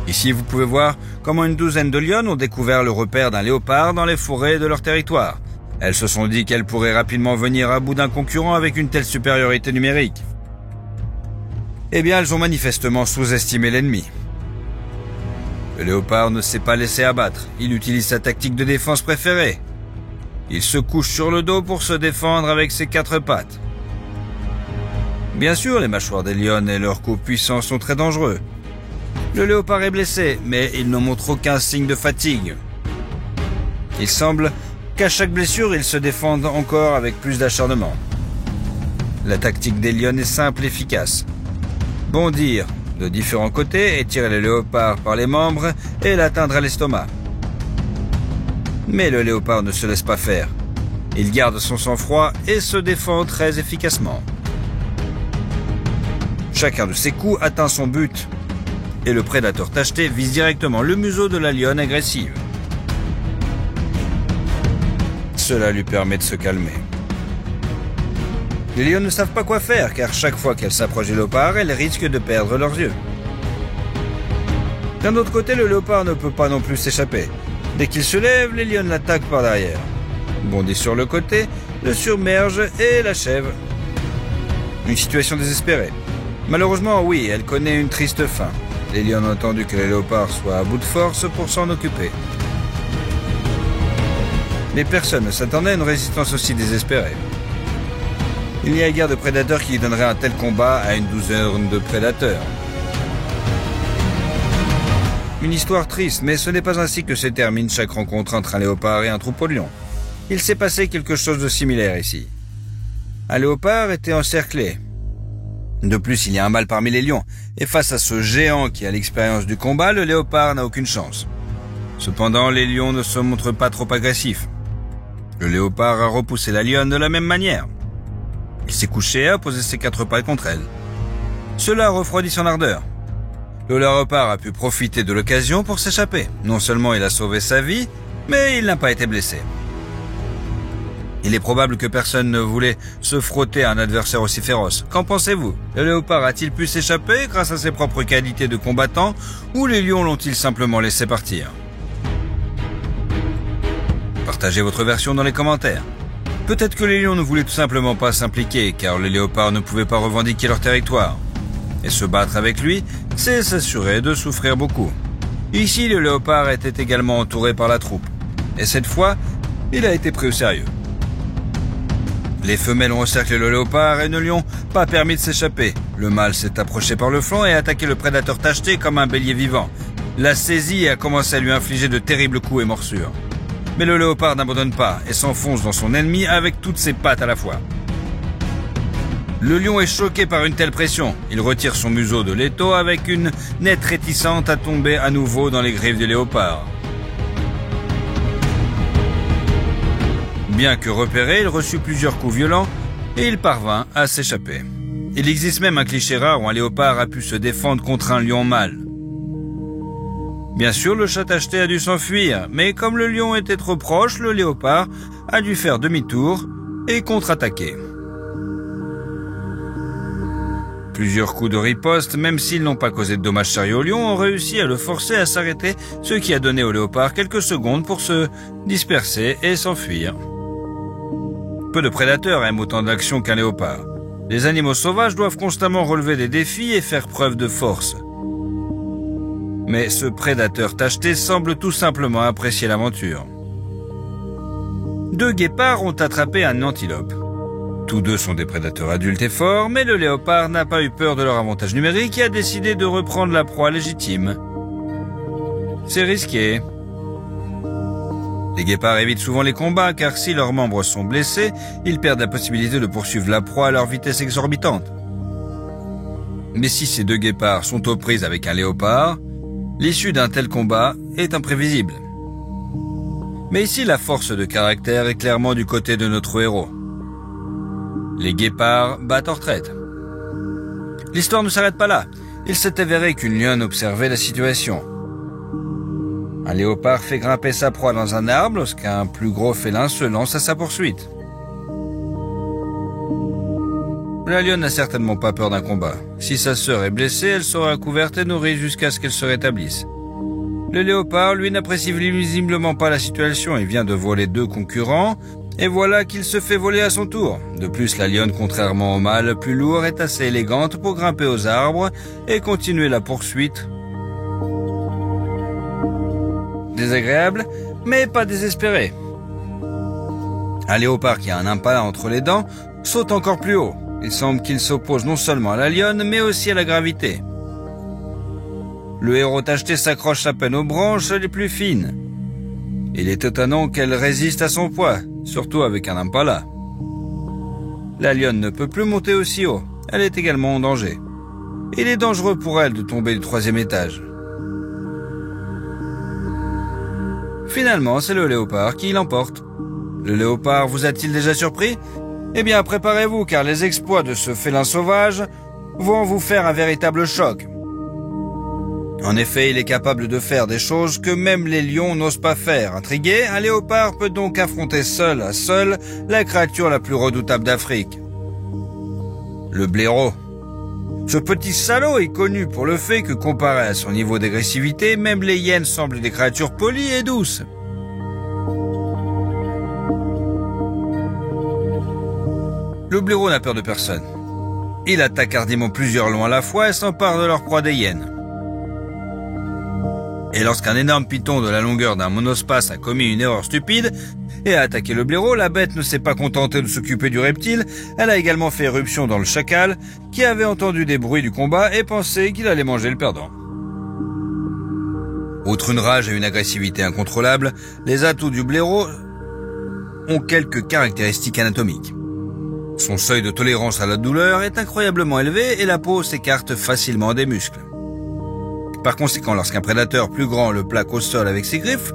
Ici, vous pouvez voir comment une douzaine de lionnes ont découvert le repère d'un léopard dans les forêts de leur territoire. Elles se sont dit qu'elles pourraient rapidement venir à bout d'un concurrent avec une telle supériorité numérique. Eh bien, elles ont manifestement sous-estimé l'ennemi. Le léopard ne s'est pas laissé abattre. Il utilise sa tactique de défense préférée. Il se couche sur le dos pour se défendre avec ses 4 pattes. Bien sûr, les mâchoires des lionnes et leurs coups puissants sont très dangereux. Le léopard est blessé, mais il ne montre aucun signe de fatigue. Il semble qu'à chaque blessure, il se défende encore avec plus d'acharnement. La tactique des lionnes est simple et efficace. Bondir de différents côtés et tirer le léopard par les membres et l'atteindre à l'estomac. Mais le léopard ne se laisse pas faire. Il garde son sang-froid et se défend très efficacement. Chacun de ses coups atteint son but. Et le prédateur tacheté vise directement le museau de la lionne agressive. Cela lui permet de se calmer. Les lionnes ne savent pas quoi faire, car chaque fois qu'elles s'approchent du léopard, elles risquent de perdre leurs yeux. D'un autre côté, le léopard ne peut pas non plus s'échapper. Dès qu'il se lève, les lionnes l'attaquent par derrière. Bondit sur le côté, le submerge et l'achève. Une situation désespérée. Malheureusement, oui, elle connaît une triste fin. Les lions ont attendu que les léopards soient à bout de force pour s'en occuper. Mais personne ne s'attendait à une résistance aussi désespérée. Il n'y a guère de prédateurs qui donneraient un tel combat à une douzaine de prédateurs. Une histoire triste, mais ce n'est pas ainsi que se termine chaque rencontre entre un léopard et un troupeau de lions. Il s'est passé quelque chose de similaire ici. Un léopard était encerclé. De plus, il y a un mâle parmi les lions, et face à ce géant qui a l'expérience du combat, le léopard n'a aucune chance. Cependant, les lions ne se montrent pas trop agressifs. Le léopard a repoussé la lionne de la même manière. Il s'est couché et a posé ses 4 pattes contre elle. Cela a refroidi son ardeur. Le léopard a pu profiter de l'occasion pour s'échapper. Non seulement il a sauvé sa vie, mais il n'a pas été blessé. Il est probable que personne ne voulait se frotter à un adversaire aussi féroce. Qu'en pensez-vous? Le léopard a-t-il pu s'échapper grâce à ses propres qualités de combattant, ou les lions l'ont-ils simplement laissé partir? Partagez votre version dans les commentaires. Peut-être que les lions ne voulaient tout simplement pas s'impliquer, car les léopards ne pouvaient pas revendiquer leur territoire. Et se battre avec lui, c'est s'assurer de souffrir beaucoup. Ici, le léopard était également entouré par la troupe. Et cette fois, il a été pris au sérieux. Les femelles ont encerclé le léopard et ne lui ont pas permis de s'échapper. Le mâle s'est approché par le flanc et a attaqué le prédateur tacheté comme un bélier vivant. L'a saisi et a commencé à lui infliger de terribles coups et morsures. Mais le léopard n'abandonne pas et s'enfonce dans son ennemi avec toutes ses pattes à la fois. Le lion est choqué par une telle pression. Il retire son museau de l'étau avec une nette réticence à tomber à nouveau dans les griffes du léopard. Bien que repéré, il reçut plusieurs coups violents et il parvint à s'échapper. Il existe même un cliché rare où un léopard a pu se défendre contre un lion mâle. Bien sûr, le chat tacheté a dû s'enfuir, mais comme le lion était trop proche, le léopard a dû faire demi-tour et contre-attaquer. Plusieurs coups de riposte, même s'ils n'ont pas causé de dommages sérieux au lion, ont réussi à le forcer à s'arrêter, ce qui a donné au léopard quelques secondes pour se disperser et s'enfuir. Peu de prédateurs aiment autant d'action qu'un léopard. Les animaux sauvages doivent constamment relever des défis et faire preuve de force. Mais ce prédateur tacheté semble tout simplement apprécier l'aventure. 2 guépards ont attrapé un antilope. Tous 2 sont des prédateurs adultes et forts, mais le léopard n'a pas eu peur de leur avantage numérique et a décidé de reprendre la proie légitime. C'est risqué. Les guépards évitent souvent les combats car si leurs membres sont blessés, ils perdent la possibilité de poursuivre la proie à leur vitesse exorbitante. Mais si ces 2 guépards sont aux prises avec un léopard, l'issue d'un tel combat est imprévisible. Mais ici, la force de caractère est clairement du côté de notre héros. Les guépards battent en retraite. L'histoire ne s'arrête pas là. Il s'est avéré qu'une lionne observait la situation. Un léopard fait grimper sa proie dans un arbre lorsqu'un plus gros félin se lance à sa poursuite. La lionne n'a certainement pas peur d'un combat. Si sa sœur est blessée, elle sera couverte et nourrie jusqu'à ce qu'elle se rétablisse. Le léopard, lui, n'apprécie visiblement pas la situation et vient de voler 2 concurrents, et voilà qu'il se fait voler à son tour. De plus, la lionne, contrairement au mâle plus lourd, est assez élégante pour grimper aux arbres et continuer la poursuite. Désagréable, mais pas désespéré. Un léopard qui a un impala entre les dents saute encore plus haut. Il semble qu'il s'oppose non seulement à la lionne, mais aussi à la gravité. Le héros tacheté s'accroche à peine aux branches les plus fines. Il est étonnant qu'elle résiste à son poids, surtout avec un impala. La lionne ne peut plus monter aussi haut. Elle est également en danger. Il est dangereux pour elle de tomber du 3e étage. Finalement, c'est le léopard qui l'emporte. Le léopard vous a-t-il déjà surpris ? Eh bien, préparez-vous, car les exploits de ce félin sauvage vont vous faire un véritable choc. En effet, il est capable de faire des choses que même les lions n'osent pas faire. Intrigué, un léopard peut donc affronter seul à seul la créature la plus redoutable d'Afrique. Le blaireau. Ce petit salaud est connu pour le fait que, comparé à son niveau d'agressivité, même les hyènes semblent des créatures polies et douces. Le blaireau n'a peur de personne. Il attaque hardiment plusieurs lions à la fois et s'empare de leur proie des hyènes. Et lorsqu'un énorme python de la longueur d'un monospace a commis une erreur stupide et a attaqué le blaireau, la bête ne s'est pas contentée de s'occuper du reptile, elle a également fait éruption dans le chacal, qui avait entendu des bruits du combat et pensé qu'il allait manger le perdant. Outre une rage et une agressivité incontrôlables, les atouts du blaireau ont quelques caractéristiques anatomiques. Son seuil de tolérance à la douleur est incroyablement élevé et la peau s'écarte facilement des muscles. Par conséquent, lorsqu'un prédateur plus grand le plaque au sol avec ses griffes,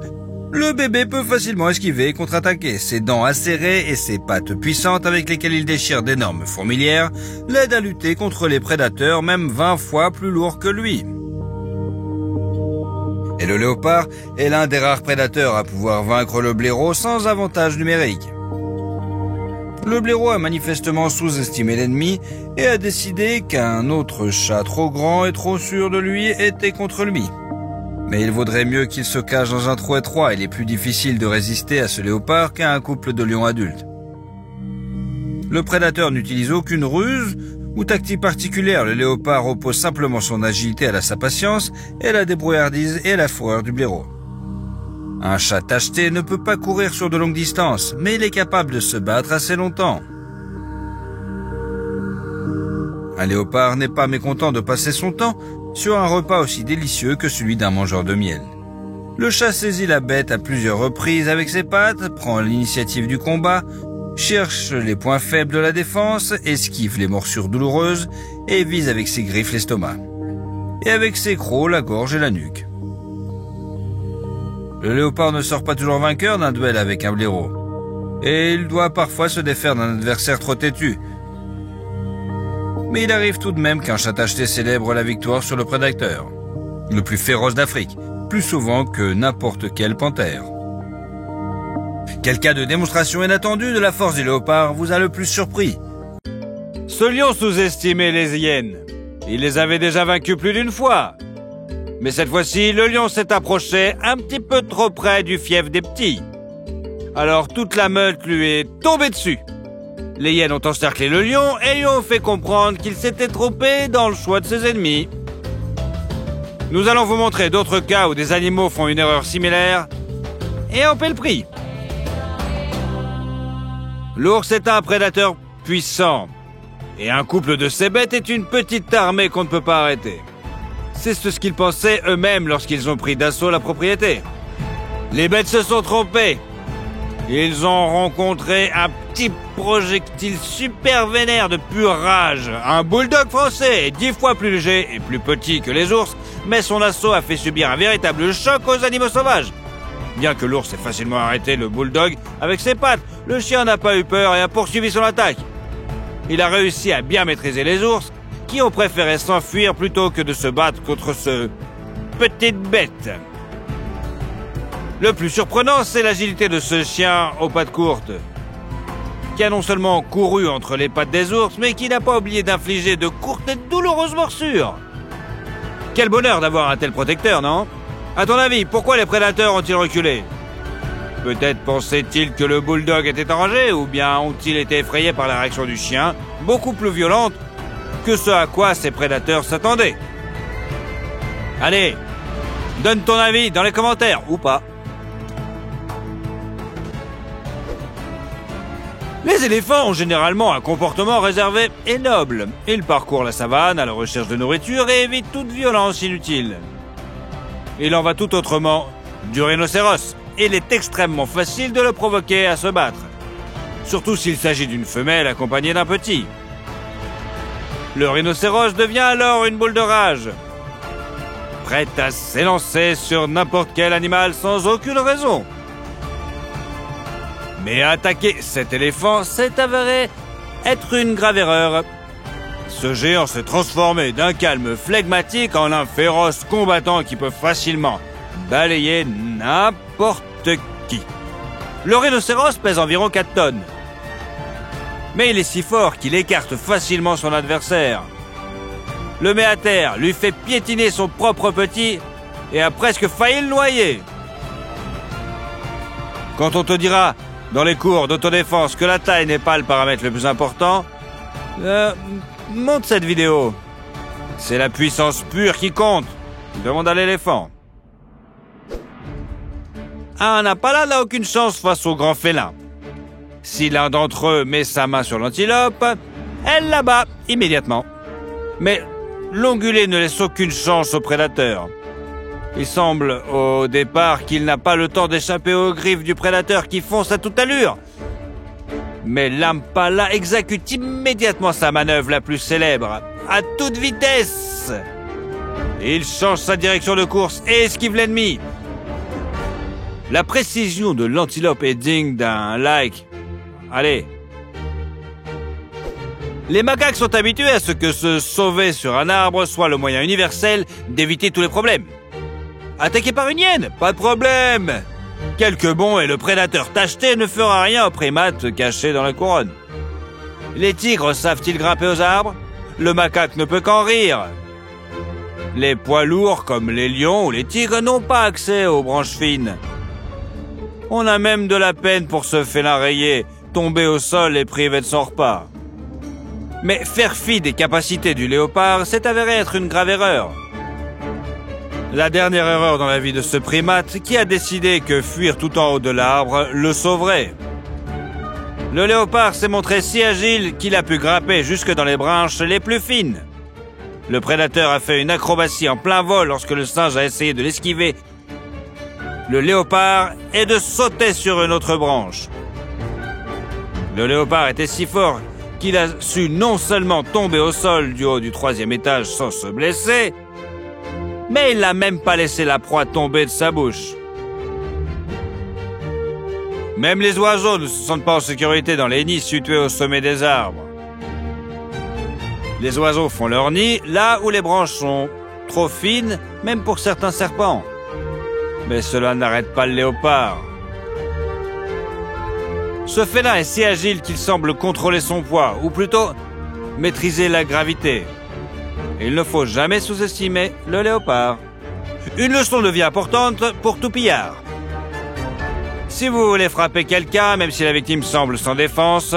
le bébé peut facilement esquiver et contre-attaquer. Ses dents acérées et ses pattes puissantes avec lesquelles il déchire d'énormes fourmilières l'aident à lutter contre les prédateurs même 20 fois plus lourds que lui. Et le léopard est l'un des rares prédateurs à pouvoir vaincre le blaireau sans avantage numérique. Le blaireau a manifestement sous-estimé l'ennemi et a décidé qu'un autre chat trop grand et trop sûr de lui était contre lui. Mais il vaudrait mieux qu'il se cache dans un trou étroit. Il est plus difficile de résister à ce léopard qu'à un couple de lions adultes. Le prédateur n'utilise aucune ruse ou tactique particulière. Le léopard oppose simplement son agilité à sa patience et la débrouillardise et la fureur du blaireau. Un chat tacheté ne peut pas courir sur de longues distances, mais il est capable de se battre assez longtemps. Un léopard n'est pas mécontent de passer son temps sur un repas aussi délicieux que celui d'un mangeur de miel. Le chat saisit la bête à plusieurs reprises avec ses pattes, prend l'initiative du combat, cherche les points faibles de la défense, esquive les morsures douloureuses et vise avec ses griffes l'estomac. Et avec ses crocs, la gorge et la nuque. Le léopard ne sort pas toujours vainqueur d'un duel avec un blaireau. Et il doit parfois se défaire d'un adversaire trop têtu. Mais il arrive tout de même qu'un chat tacheté célèbre la victoire sur le prédateur, le plus féroce d'Afrique, plus souvent que n'importe quelle panthère. Quel cas de démonstration inattendue de la force du léopard vous a le plus surpris? Ce lion sous-estimait les hyènes. Il les avait déjà vaincus plus d'une fois. Mais cette fois-ci, le lion s'est approché un petit peu trop près du fief des petits. Alors toute la meute lui est tombée dessus. Les hyènes ont encerclé le lion et lui ont fait comprendre qu'il s'était trompé dans le choix de ses ennemis. Nous allons vous montrer d'autres cas où des animaux font une erreur similaire et en paient le prix. L'ours est un prédateur puissant. Et un couple de ces bêtes est une petite armée qu'on ne peut pas arrêter. C'est ce qu'ils pensaient eux-mêmes lorsqu'ils ont pris d'assaut la propriété. Les bêtes se sont trompées. Ils ont rencontré un petit projectile super vénère de pure rage. Un bulldog français, 10 fois plus léger et plus petit que les ours, mais son assaut a fait subir un véritable choc aux animaux sauvages. Bien que l'ours ait facilement arrêté le bulldog avec ses pattes, le chien n'a pas eu peur et a poursuivi son attaque. Il a réussi à bien maîtriser les ours, qui ont préféré s'enfuir plutôt que de se battre contre ce petite bête. Le plus surprenant, c'est l'agilité de ce chien aux pattes courtes, qui a non seulement couru entre les pattes des ours, mais qui n'a pas oublié d'infliger de courtes et douloureuses morsures. Quel bonheur d'avoir un tel protecteur, non? À ton avis, pourquoi les prédateurs ont-ils reculé? Peut-être pensaient-ils que le bulldog était en danger, ou bien ont-ils été effrayés par la réaction du chien, beaucoup plus violente que ce à quoi ces prédateurs s'attendaient. Allez, donne ton avis dans les commentaires, ou pas. Les éléphants ont généralement un comportement réservé et noble. Ils parcourent la savane à la recherche de nourriture et évitent toute violence inutile. Il en va tout autrement du rhinocéros. Il est extrêmement facile de le provoquer à se battre. Surtout s'il s'agit d'une femelle accompagnée d'un petit. Le rhinocéros devient alors une boule de rage, prête à s'élancer sur n'importe quel animal sans aucune raison. Mais attaquer cet éléphant s'est avéré être une grave erreur. Ce géant s'est transformé d'un calme flegmatique en un féroce combattant qui peut facilement balayer n'importe qui. Le rhinocéros pèse environ 4 tonnes. Mais il est si fort qu'il écarte facilement son adversaire, le met à terre, lui fait piétiner son propre petit et a presque failli le noyer. Quand on te dira dans les cours d'autodéfense que la taille n'est pas le paramètre le plus important, monte cette vidéo. C'est la puissance pure qui compte. Demande à l'éléphant. Un impala n'a aucune chance face aux grands félins. Si l'un d'entre eux met sa main sur l'antilope, elle l'abat immédiatement. Mais l'ongulé ne laisse aucune chance au prédateur. Il semble au départ qu'il n'a pas le temps d'échapper aux griffes du prédateur qui fonce à toute allure. Mais l'impala exécute immédiatement sa manœuvre la plus célèbre, à toute vitesse. Il change sa direction de course et esquive l'ennemi. La précision de l'antilope est digne d'un like. Allez. Les macaques sont habitués à ce que se sauver sur un arbre soit le moyen universel d'éviter tous les problèmes. Attaqué par une hyène, pas de problème. Quelques bonds et le prédateur tacheté ne fera rien aux primates cachés dans la couronne. Les tigres savent-ils grimper aux arbres? Le macaque ne peut qu'en rire. Les poids lourds comme les lions ou les tigres n'ont pas accès aux branches fines. On a même de la peine pour ce félin rayé, tombé au sol et privé de son repas. Mais faire fi des capacités du léopard s'est avéré être une grave erreur. La dernière erreur dans la vie de ce primate qui a décidé que fuir tout en haut de l'arbre le sauverait. Le léopard s'est montré si agile qu'il a pu grimper jusque dans les branches les plus fines. Le prédateur a fait une acrobatie en plein vol lorsque le singe a essayé de l'esquiver. Le léopard est de sauter sur une autre branche. Le léopard était si fort qu'il a su non seulement tomber au sol du haut du 3e étage sans se blesser, mais il n'a même pas laissé la proie tomber de sa bouche. Même les oiseaux ne se sentent pas en sécurité dans les nids situés au sommet des arbres. Les oiseaux font leur nid là où les branches sont trop fines, même pour certains serpents. Mais cela n'arrête pas le léopard. Ce félin est si agile qu'il semble contrôler son poids, ou plutôt maîtriser la gravité. Il ne faut jamais sous-estimer le léopard. Une leçon de vie importante pour tout pillard. Si vous voulez frapper quelqu'un, même si la victime semble sans défense,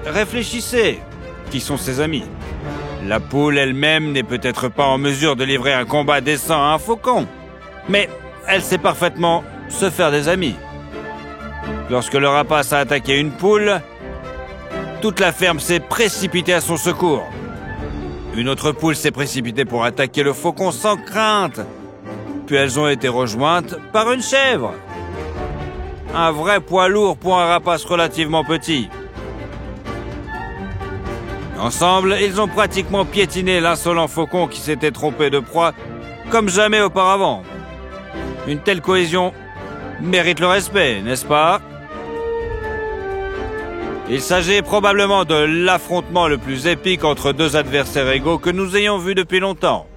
réfléchissez. Qui sont ses amis? La poule elle-même n'est peut-être pas en mesure de livrer un combat décent à un faucon, mais elle sait parfaitement se faire des amis. Lorsque le rapace a attaqué une poule, toute la ferme s'est précipitée à son secours. Une autre poule s'est précipitée pour attaquer le faucon sans crainte. Puis elles ont été rejointes par une chèvre. Un vrai poids lourd pour un rapace relativement petit. Ensemble, ils ont pratiquement piétiné l'insolent faucon qui s'était trompé de proie comme jamais auparavant. Une telle cohésion mérite le respect, n'est-ce pas? Il s'agit probablement de l'affrontement le plus épique entre deux adversaires égaux que nous ayons vu depuis longtemps.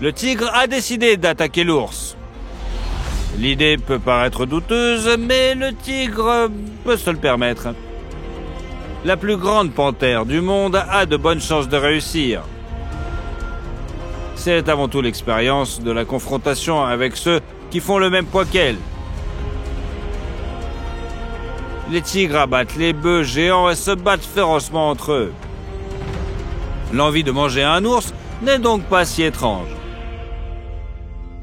Le tigre a décidé d'attaquer l'ours. L'idée peut paraître douteuse, mais le tigre peut se le permettre. La plus grande panthère du monde a de bonnes chances de réussir. C'est avant tout l'expérience de la confrontation avec ceux qui font le même poids qu'elle. Les tigres abattent les bœufs géants et se battent férocement entre eux. L'envie de manger un ours n'est donc pas si étrange.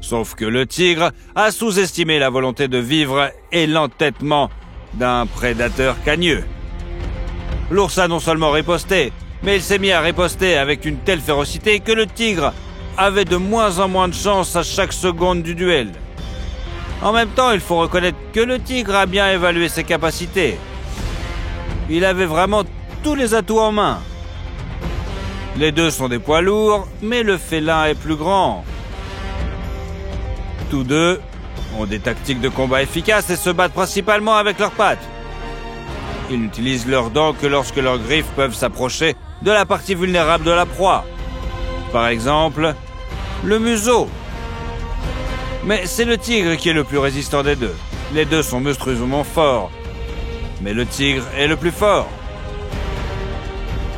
Sauf que le tigre a sous-estimé la volonté de vivre et l'entêtement d'un prédateur cagneux. L'ours a non seulement riposté, mais il s'est mis à riposter avec une telle férocité que le tigre avait de moins en moins de chance à chaque seconde du duel. En même temps, il faut reconnaître que le tigre a bien évalué ses capacités. Il avait vraiment tous les atouts en main. Les deux sont des poids lourds, mais le félin est plus grand. Tous deux ont des tactiques de combat efficaces et se battent principalement avec leurs pattes. Ils n'utilisent leurs dents que lorsque leurs griffes peuvent s'approcher de la partie vulnérable de la proie. Par exemple, le museau. Mais c'est le tigre qui est le plus résistant des deux. Les deux sont monstrueusement forts. Mais le tigre est le plus fort.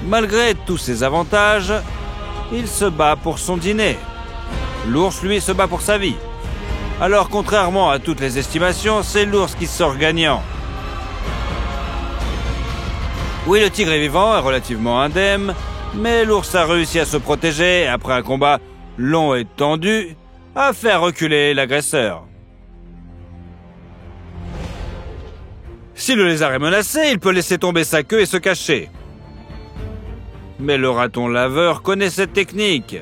Malgré tous ces avantages, il se bat pour son dîner. L'ours, lui, se bat pour sa vie. Alors, contrairement à toutes les estimations, c'est l'ours qui sort gagnant. Oui, le tigre est vivant et relativement indemne, mais l'ours a réussi à se protéger après un combat long et tendu, à faire reculer l'agresseur. Si le lézard est menacé, il peut laisser tomber sa queue et se cacher. Mais le raton laveur connaît cette technique.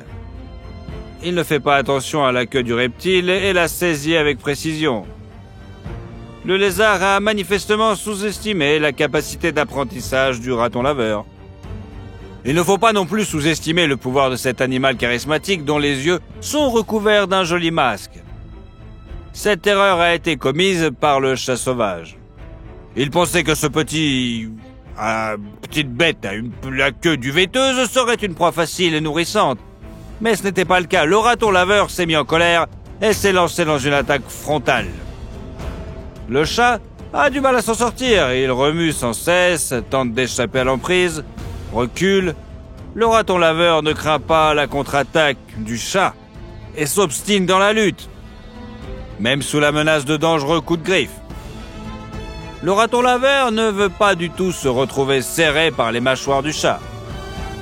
Il ne fait pas attention à la queue du reptile et la saisit avec précision. Le lézard a manifestement sous-estimé la capacité d'apprentissage du raton laveur. Il ne faut pas non plus sous-estimer le pouvoir de cet animal charismatique dont les yeux sont recouverts d'un joli masque. Cette erreur a été commise par le chat sauvage. Il pensait que ce petite bête à la queue duvetteuse serait une proie facile et nourrissante. Mais ce n'était pas le cas. Le raton laveur s'est mis en colère et s'est lancé dans une attaque frontale. Le chat a du mal à s'en sortir. Il remue sans cesse, tente d'échapper à l'emprise, recule. Le raton laveur ne craint pas la contre-attaque du chat et s'obstine dans la lutte, même sous la menace de dangereux coups de griffe. Le raton laveur ne veut pas du tout se retrouver serré par les mâchoires du chat.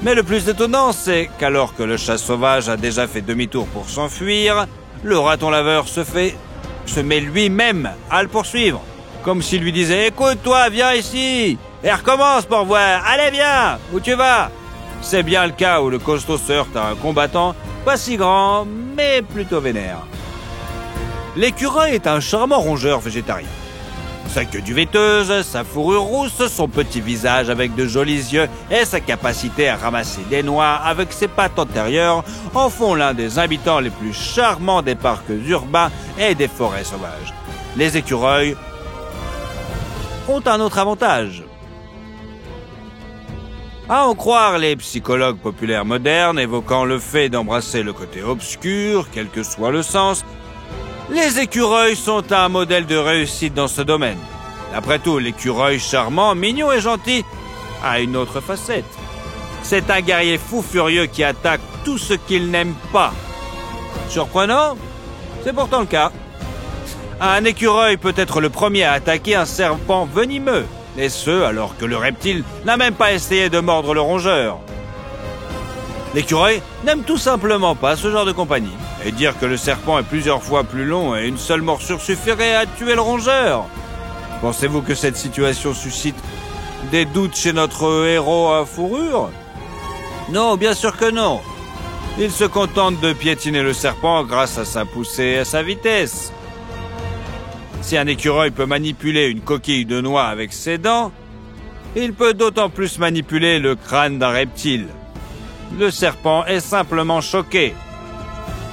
Mais le plus étonnant, c'est qu'alors que le chat sauvage a déjà fait demi-tour pour s'enfuir, le raton laveur se met lui-même à le poursuivre, comme s'il lui disait « Écoute, toi, viens ici, et recommence pour voir, allez, viens, où tu vas ?» C'est bien le cas où le costaud se heurte à un combattant, pas si grand, mais plutôt vénère. L'écureuil est un charmant rongeur végétarien. sa queue duvetteuse, sa fourrure rousse, son petit visage avec de jolis yeux et sa capacité à ramasser des noix avec ses pattes antérieures en font l'un des habitants les plus charmants des parcs urbains et des forêts sauvages. Les écureuils ont un autre avantage. À en croire les psychologues populaires modernes évoquant le fait d'embrasser le côté obscur, quel que soit le sens, les écureuils sont un modèle de réussite dans ce domaine. Après tout, l'écureuil charmant, mignon et gentil a une autre facette. C'est un guerrier fou furieux qui attaque tout ce qu'il n'aime pas. Surprenant? C'est pourtant le cas. Un écureuil peut être le premier à attaquer un serpent venimeux, et ce, alors que le reptile n'a même pas essayé de mordre le rongeur. L'écureuil n'aime tout simplement pas ce genre de compagnie. Et dire que le serpent est plusieurs fois plus long et une seule morsure suffirait à tuer le rongeur. Pensez-vous que cette situation suscite des doutes chez notre héros à fourrure? Non, bien sûr que non. Il se contente de piétiner le serpent grâce à sa poussée et à sa vitesse. Si un écureuil peut manipuler une coquille de noix avec ses dents, il peut d'autant plus manipuler le crâne d'un reptile. Le serpent est simplement choqué.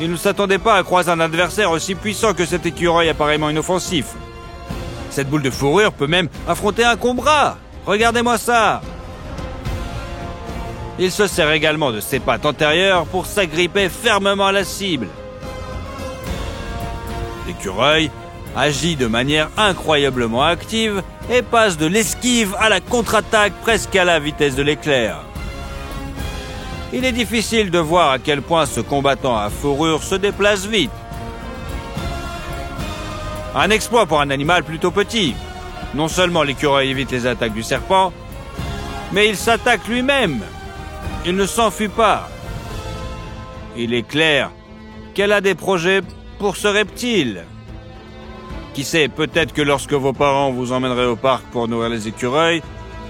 Il ne s'attendait pas à croiser un adversaire aussi puissant que cet écureuil apparemment inoffensif. Cette boule de fourrure peut même affronter un cobra. Regardez-moi ça. Il se sert également de ses pattes antérieures pour s'agripper fermement à la cible. L'écureuil agit de manière incroyablement active et passe de l'esquive à la contre-attaque presque à la vitesse de l'éclair. Il est difficile de voir à quel point ce combattant à fourrure se déplace vite. Un exploit pour un animal plutôt petit. Non seulement l'écureuil évite les attaques du serpent, mais il s'attaque lui-même. Il ne s'enfuit pas. Il est clair qu'elle a des projets pour ce reptile. Qui sait, peut-être que lorsque vos parents vous emmèneraient au parc pour nourrir les écureuils,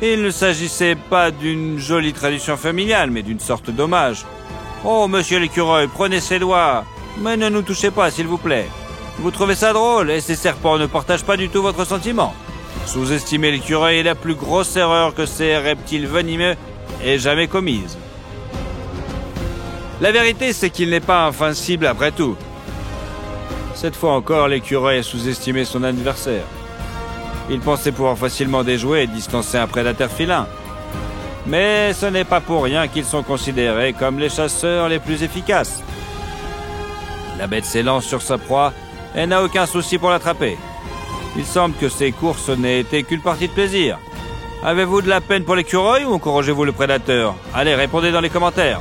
il ne s'agissait pas d'une jolie tradition familiale, mais d'une sorte d'hommage. Oh, monsieur l'écureuil, prenez ses doigts, mais ne nous touchez pas, s'il vous plaît. Vous trouvez ça drôle, et ces serpents ne partagent pas du tout votre sentiment. Sous-estimer l'écureuil est la plus grosse erreur que ces reptiles venimeux aient jamais commise. La vérité, c'est qu'il n'est pas invincible après tout. Cette fois encore, l'écureuil a sous-estimé son adversaire. Il pensait pouvoir facilement déjouer et distancer un prédateur félin. Mais ce n'est pas pour rien qu'ils sont considérés comme les chasseurs les plus efficaces. La bête s'élance sur sa proie et n'a aucun souci pour l'attraper. Il semble que ces courses n'aient été qu'une partie de plaisir. Avez-vous de la peine pour l'écureuil ou encouragez-vous le prédateur? Allez, répondez dans les commentaires.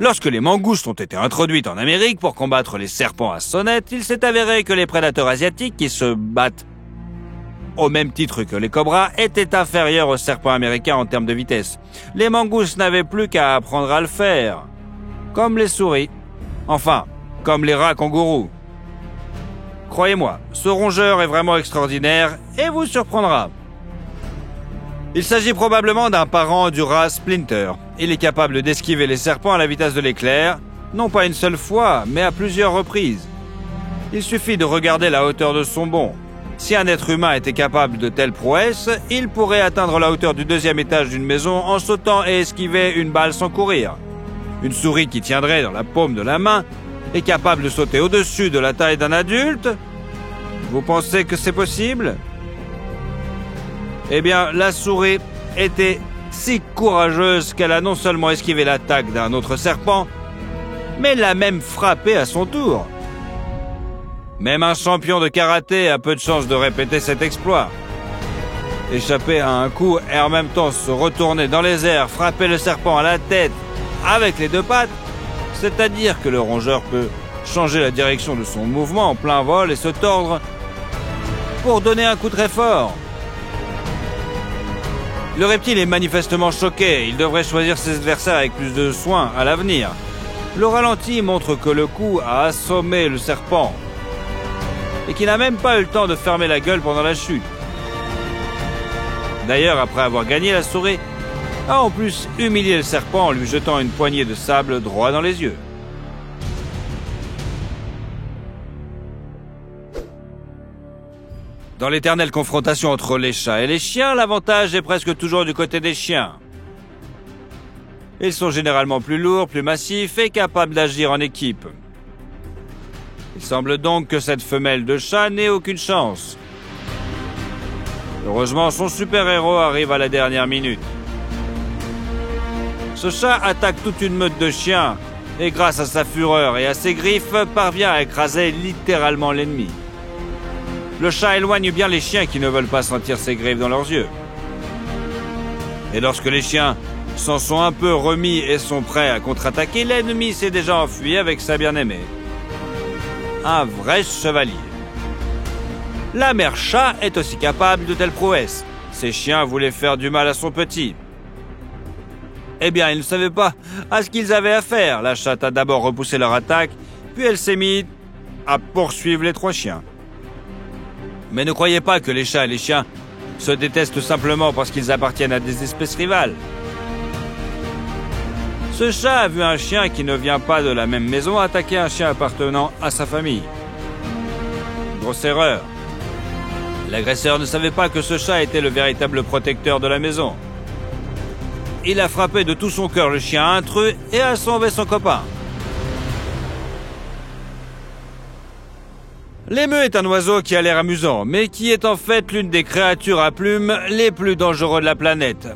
Lorsque les mangoustes ont été introduites en Amérique pour combattre les serpents à sonnette, il s'est avéré que les prédateurs asiatiques qui se battent au même titre que les cobras, étaient inférieurs aux serpents américains en termes de vitesse. Les mangoustes n'avaient plus qu'à apprendre à le faire. Comme les souris. Enfin, comme les rats kangourous. Croyez-moi, ce rongeur est vraiment extraordinaire et vous surprendra. Il s'agit probablement d'un parent du rat Splinter. Il est capable d'esquiver les serpents à la vitesse de l'éclair, non pas une seule fois, mais à plusieurs reprises. Il suffit de regarder la hauteur de son bond. Si un être humain était capable de telles prouesses, il pourrait atteindre la hauteur du 2e étage d'une maison en sautant et esquiver une balle sans courir. Une souris qui tiendrait dans la paume de la main est capable de sauter au-dessus de la taille d'un adulte? Vous pensez que c'est possible? Eh bien, la souris était si courageuse qu'elle a non seulement esquivé l'attaque d'un autre serpent, mais l'a même frappé à son tour. Même un champion de karaté a peu de chances de répéter cet exploit. Échapper à un coup et en même temps se retourner dans les airs, frapper le serpent à la tête avec les deux pattes, c'est-à-dire que le rongeur peut changer la direction de son mouvement en plein vol et se tordre pour donner un coup très fort. Le reptile est manifestement choqué, il devrait choisir ses adversaires avec plus de soin à l'avenir. Le ralenti montre que le coup a assommé le serpent et qu'il n'a même pas eu le temps de fermer la gueule pendant la chute. D'ailleurs, après avoir gagné, la souris a en plus humilié le serpent en lui jetant une poignée de sable droit dans les yeux. Dans l'éternelle confrontation entre les chats et les chiens, l'avantage est presque toujours du côté des chiens. Ils sont généralement plus lourds, plus massifs et capables d'agir en équipe. Il semble donc que cette femelle de chat n'ait aucune chance. Heureusement, son super-héros arrive à la dernière minute. Ce chat attaque toute une meute de chiens et grâce à sa fureur et à ses griffes, parvient à écraser littéralement l'ennemi. Le chat éloigne bien les chiens qui ne veulent pas sentir ses griffes dans leurs yeux. Et lorsque les chiens s'en sont un peu remis et sont prêts à contre-attaquer, l'ennemi s'est déjà enfui avec sa bien-aimée. Un vrai chevalier. La mère chat est aussi capable de telles prouesses. Ses chiens voulaient faire du mal à son petit. Eh bien, ils ne savaient pas à ce qu'ils avaient à faire. La chatte a d'abord repoussé leur attaque, puis elle s'est mise à poursuivre les 3 chiens. Mais ne croyez pas que les chats et les chiens se détestent simplement parce qu'ils appartiennent à des espèces rivales. Ce chat a vu un chien qui ne vient pas de la même maison attaquer un chien appartenant à sa famille. Grosse erreur. L'agresseur ne savait pas que ce chat était le véritable protecteur de la maison. Il a frappé de tout son cœur le chien intrus et a sauvé son copain. L'émeu est un oiseau qui a l'air amusant, mais qui est en fait l'une des créatures à plumes les plus dangereuses de la planète.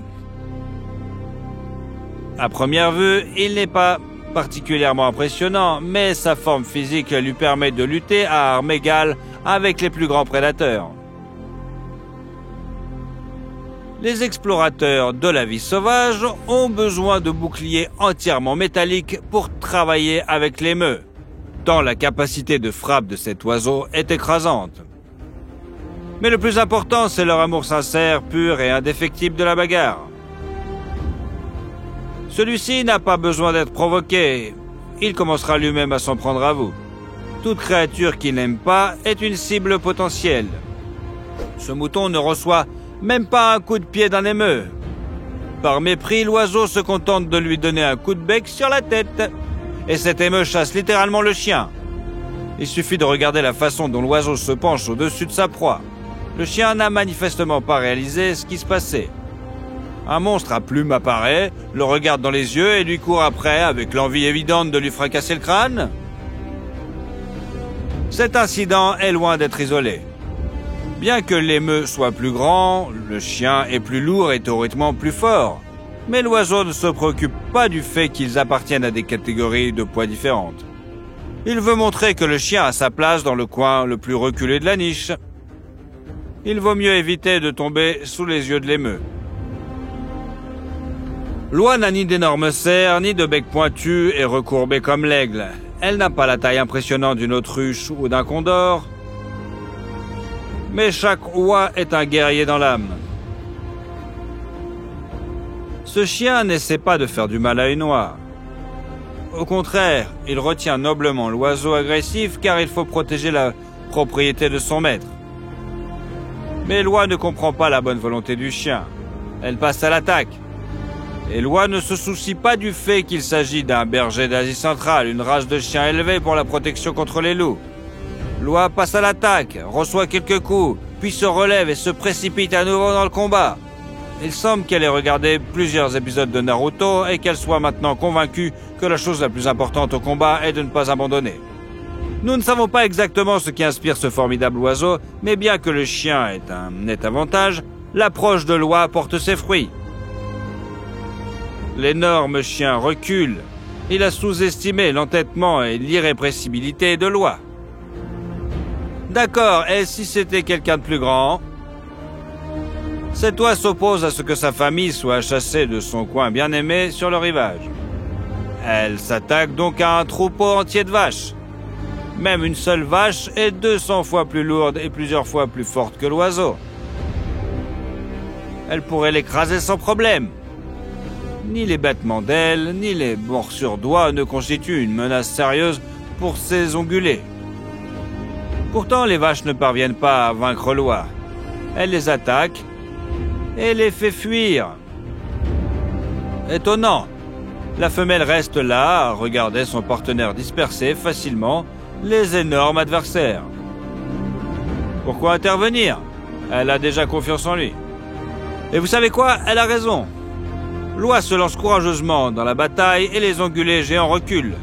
À première vue, il n'est pas particulièrement impressionnant, mais sa forme physique lui permet de lutter à armes égales avec les plus grands prédateurs. Les explorateurs de la vie sauvage ont besoin de boucliers entièrement métalliques pour travailler avec l'émeu, tant la capacité de frappe de cet oiseau est écrasante. Mais le plus important, c'est leur amour sincère, pur et indéfectible de la bagarre. Celui-ci n'a pas besoin d'être provoqué, il commencera lui-même à s'en prendre à vous. Toute créature qu'il n'aime pas est une cible potentielle. Ce mouton ne reçoit même pas un coup de pied d'un émeu. Par mépris, l'oiseau se contente de lui donner un coup de bec sur la tête. Et cet émeu chasse littéralement le chien. Il suffit de regarder la façon dont l'oiseau se penche au-dessus de sa proie. Le chien n'a manifestement pas réalisé ce qui se passait. Un monstre à plumes apparaît, le regarde dans les yeux et lui court après avec l'envie évidente de lui fracasser le crâne. Cet incident est loin d'être isolé. Bien que l'émeu soit plus grand, le chien est plus lourd et théoriquement plus fort. Mais l'oiseau ne se préoccupe pas du fait qu'ils appartiennent à des catégories de poids différentes. Il veut montrer que le chien a sa place dans le coin le plus reculé de la niche. Il vaut mieux éviter de tomber sous les yeux de l'émeu. L'oie n'a ni d'énormes serres, ni de bec pointu et recourbé comme l'aigle. Elle n'a pas la taille impressionnante d'une autruche ou d'un condor. Mais chaque oie est un guerrier dans l'âme. Ce chien n'essaie pas de faire du mal à une oie. Au contraire, il retient noblement l'oiseau agressif car il faut protéger la propriété de son maître. Mais l'oie ne comprend pas la bonne volonté du chien. Elle passe à l'attaque. Et l'oie ne se soucie pas du fait qu'il s'agit d'un berger d'Asie centrale, une race de chiens élevée pour la protection contre les loups. L'oie passe à l'attaque, reçoit quelques coups, puis se relève et se précipite à nouveau dans le combat. Il semble qu'elle ait regardé plusieurs épisodes de Naruto et qu'elle soit maintenant convaincue que la chose la plus importante au combat est de ne pas abandonner. Nous ne savons pas exactement ce qui inspire ce formidable oiseau, mais bien que le chien ait un net avantage, l'approche de l'oie porte ses fruits. L'énorme chien recule. Il a sous-estimé l'entêtement et l'irrépressibilité de l'oie. D'accord, et si c'était quelqu'un de plus grand ? Cette oie s'oppose à ce que sa famille soit chassée de son coin bien-aimé sur le rivage. Elle s'attaque donc à un troupeau entier de vaches. Même une seule vache est 200 fois plus lourde et plusieurs fois plus forte que l'oiseau. Elle pourrait l'écraser sans problème. Ni les battements d'ailes, ni les morsures d'oie ne constituent une menace sérieuse pour ces ongulés. Pourtant, les vaches ne parviennent pas à vaincre l'oie. Elle les attaque et les fait fuir. Étonnant. La femelle reste là à regarder son partenaire disperser facilement les énormes adversaires. Pourquoi intervenir ? Elle a déjà confiance en lui. Et vous savez quoi? Elle a raison. L'oie se lance courageusement dans la bataille et les ongulés géants reculent.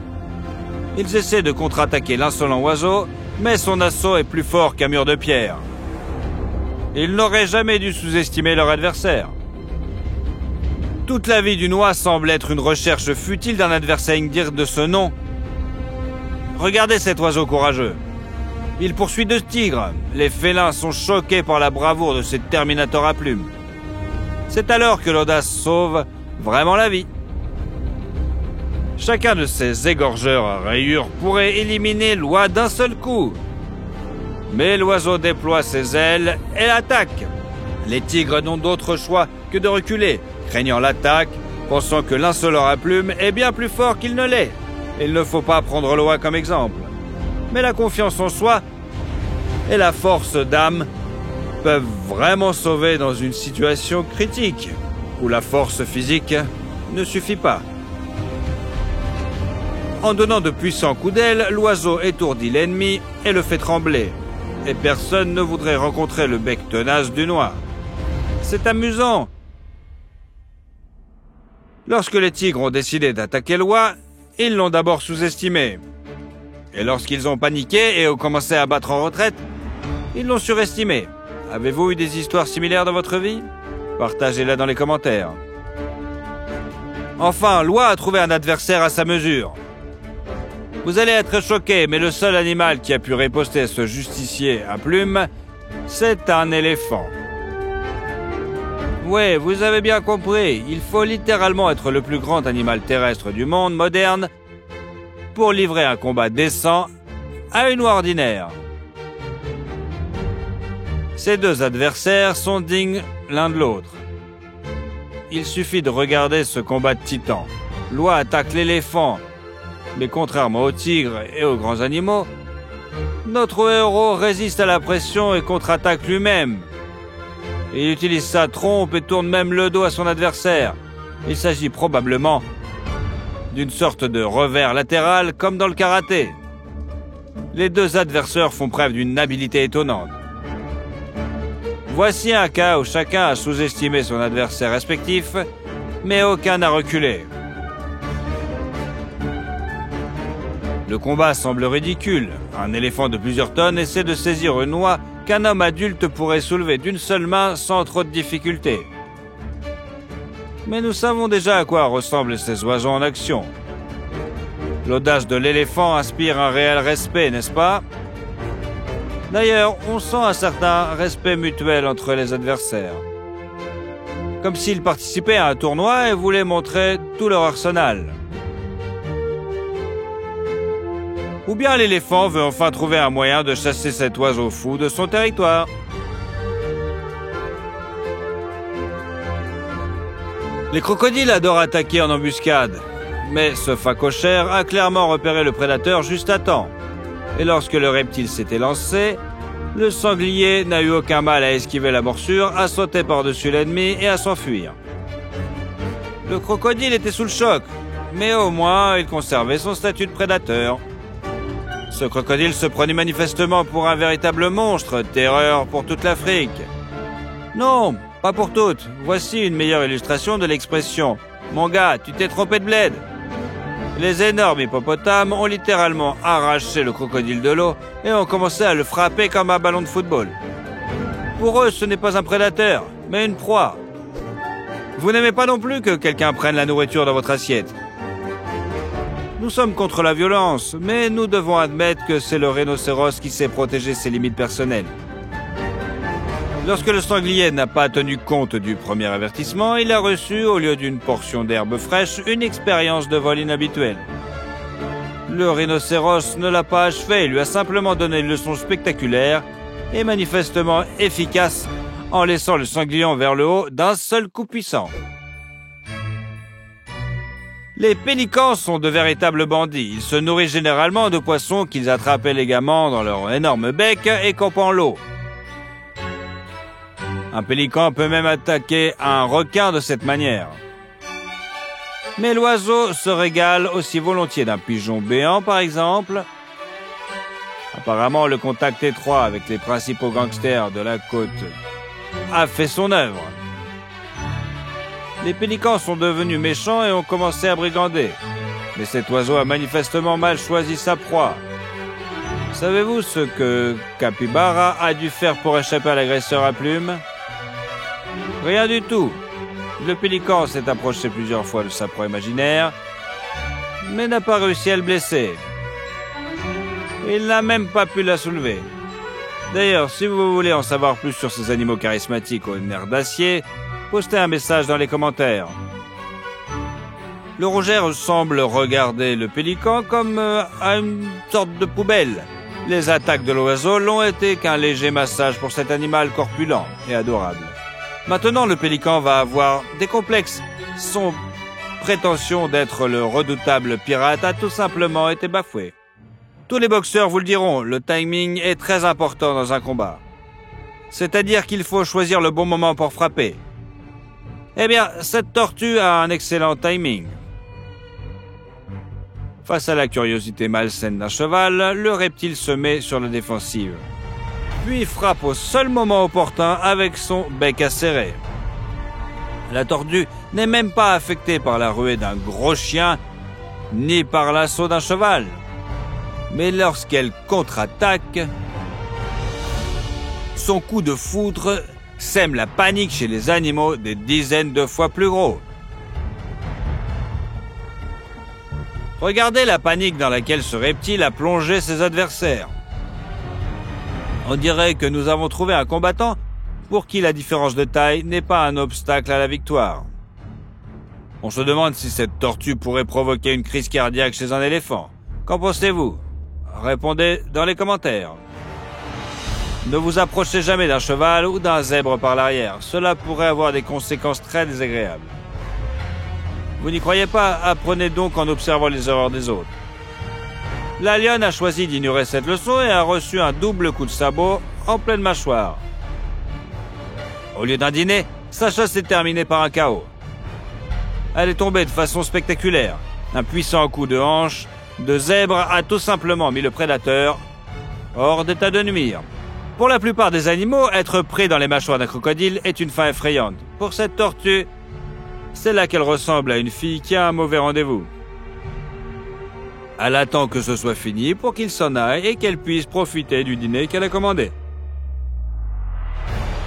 Ils essaient de contre-attaquer l'insolent oiseau, mais son assaut est plus fort qu'un mur de pierre. Ils n'auraient jamais dû sous-estimer leur adversaire. Toute la vie d'une oie semble être une recherche futile d'un adversaire digne de ce nom. Regardez cet oiseau courageux. Il poursuit 2 tigres. Les félins sont choqués par la bravoure de ces terminators à plumes. C'est alors que l'audace sauve vraiment la vie. Chacun de ces égorgeurs à rayures pourrait éliminer l'oie d'un seul coup. Mais l'oiseau déploie ses ailes et l'attaque. Les tigres n'ont d'autre choix que de reculer, craignant l'attaque, pensant que l'insolent à plumes est bien plus fort qu'il ne l'est. Il ne faut pas prendre l'oie comme exemple. Mais la confiance en soi et la force d'âme peuvent vraiment sauver dans une situation critique, où la force physique ne suffit pas. En donnant de puissants coups d'aile, l'oiseau étourdit l'ennemi et le fait trembler. Et personne ne voudrait rencontrer le bec tenace d'une oie. C'est amusant. Lorsque les tigres ont décidé d'attaquer l'oie, ils l'ont d'abord sous-estimé. Et lorsqu'ils ont paniqué et ont commencé à battre en retraite, ils l'ont surestimé. Avez-vous eu des histoires similaires dans votre vie? Partagez-la dans les commentaires. Enfin, l'oie a trouvé un adversaire à sa mesure. Vous allez être choqués, mais le seul animal qui a pu riposter à ce justicier à plumes, c'est un éléphant. Ouais, vous avez bien compris, il faut littéralement être le plus grand animal terrestre du monde moderne pour livrer un combat décent à une oie ordinaire. Ces 2 adversaires sont dignes l'un de l'autre. Il suffit de regarder ce combat de titans. L'oie attaque l'éléphant, mais contrairement aux tigres et aux grands animaux, notre héros résiste à la pression et contre-attaque lui-même. Il utilise sa trompe et tourne même le dos à son adversaire. Il s'agit probablement d'une sorte de revers latéral comme dans le karaté. Les 2 adversaires font preuve d'une habileté étonnante. Voici un cas où chacun a sous-estimé son adversaire respectif, mais aucun n'a reculé. Le combat semble ridicule. Un éléphant de plusieurs tonnes essaie de saisir une oie qu'un homme adulte pourrait soulever d'une seule main sans trop de difficulté. Mais nous savons déjà à quoi ressemblent ces oiseaux en action. L'audace de l'éléphant inspire un réel respect, n'est-ce pas? D'ailleurs, on sent un certain respect mutuel entre les adversaires. Comme s'ils participaient à un tournoi et voulaient montrer tout leur arsenal. Ou bien l'éléphant veut enfin trouver un moyen de chasser cet oiseau fou de son territoire. Les crocodiles adorent attaquer en embuscade, mais ce phacochère a clairement repéré le prédateur juste à temps. Et lorsque le reptile s'était lancé, le sanglier n'a eu aucun mal à esquiver la morsure, à sauter par-dessus l'ennemi et à s'enfuir. Le crocodile était sous le choc, mais au moins il conservait son statut de prédateur. Ce crocodile se prenait manifestement pour un véritable monstre, terreur pour toute l'Afrique. Non, pas pour toutes. Voici une meilleure illustration de l'expression « Mon gars, tu t'es trompé de bled ». Les énormes hippopotames ont littéralement arraché le crocodile de l'eau et ont commencé à le frapper comme un ballon de football. Pour eux, ce n'est pas un prédateur, mais une proie. Vous n'aimez pas non plus que quelqu'un prenne la nourriture dans votre assiette. Nous sommes contre la violence, mais nous devons admettre que c'est le rhinocéros qui sait protéger ses limites personnelles. Lorsque le sanglier n'a pas tenu compte du premier avertissement, il a reçu, au lieu d'une portion d'herbe fraîche, une expérience de vol inhabituelle. Le rhinocéros ne l'a pas achevé, il lui a simplement donné une leçon spectaculaire et manifestement efficace en laissant le sanglier vers le haut d'un seul coup puissant. Les pélicans sont de véritables bandits. Ils se nourrissent généralement de poissons qu'ils attrapent élégamment dans leur énorme bec et campent l'eau. Un pélican peut même attaquer un requin de cette manière. Mais l'oiseau se régale aussi volontiers d'un pigeon béant, par exemple. Apparemment, le contact étroit avec les principaux gangsters de la côte a fait son œuvre. Les pélicans sont devenus méchants et ont commencé à brigander. Mais cet oiseau a manifestement mal choisi sa proie. Savez-vous ce que Capybara a dû faire pour échapper à l'agresseur à plumes? Rien du tout. Le pélican s'est approché plusieurs fois de sa proie imaginaire, mais n'a pas réussi à le blesser. Il n'a même pas pu la soulever. D'ailleurs, si vous voulez en savoir plus sur ces animaux charismatiques aux nerfs d'acier, postez un message dans les commentaires. Le rougère semble regarder le pélican comme à une sorte de poubelle. Les attaques de l'oiseau n'ont été qu'un léger massage pour cet animal corpulent et adorable. Maintenant, le pélican va avoir des complexes. Son prétention d'être le redoutable pirate a tout simplement été bafouée. Tous les boxeurs vous le diront, le timing est très important dans un combat. C'est-à-dire qu'il faut choisir le bon moment pour frapper. Eh bien, cette tortue a un excellent timing. Face à la curiosité malsaine d'un cheval, le reptile se met sur la défensive. Puis frappe au seul moment opportun avec son bec acéré. La tortue n'est même pas affectée par la ruée d'un gros chien, ni par l'assaut d'un cheval. Mais lorsqu'elle contre-attaque, son coup de foudre sème la panique chez les animaux des dizaines de fois plus gros. Regardez la panique dans laquelle ce reptile a plongé ses adversaires. On dirait que nous avons trouvé un combattant pour qui la différence de taille n'est pas un obstacle à la victoire. On se demande si cette tortue pourrait provoquer une crise cardiaque chez un éléphant. Qu'en pensez-vous? Répondez dans les commentaires. Ne vous approchez jamais d'un cheval ou d'un zèbre par l'arrière. Cela pourrait avoir des conséquences très désagréables. Vous n'y croyez pas? Apprenez donc en observant les erreurs des autres. La lionne a choisi d'ignorer cette leçon et a reçu un double coup de sabot en pleine mâchoire. Au lieu d'un dîner, sa chasse s'est terminée par un chaos. Elle est tombée de façon spectaculaire. Un puissant coup de hanche de zèbre a tout simplement mis le prédateur hors d'état de nuire. Pour la plupart des animaux, être pris dans les mâchoires d'un crocodile est une fin effrayante. Pour cette tortue, c'est là qu'elle ressemble à une fille qui a un mauvais rendez-vous. Elle attend que ce soit fini pour qu'il s'en aille et qu'elle puisse profiter du dîner qu'elle a commandé.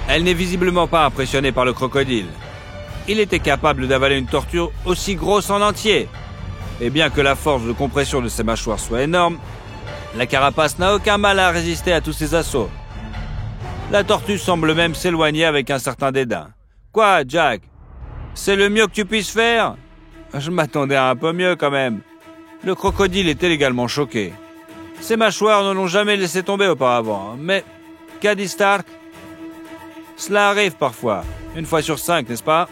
Elle n'est visiblement pas impressionnée par le crocodile. Il était capable d'avaler une tortue aussi grosse en entier. Et bien que la force de compression de ses mâchoires soit énorme, la carapace n'a aucun mal à résister à tous ses assauts. La tortue semble même s'éloigner avec un certain dédain. « Quoi, Jack? C'est le mieux que tu puisses faire ?» Je m'attendais à un peu mieux quand même. Le crocodile était également choqué. Ses mâchoires ne l'ont jamais laissé tomber auparavant. Mais, qu'a dit Stark? Cela arrive parfois. 1 fois sur 5, n'est-ce pas?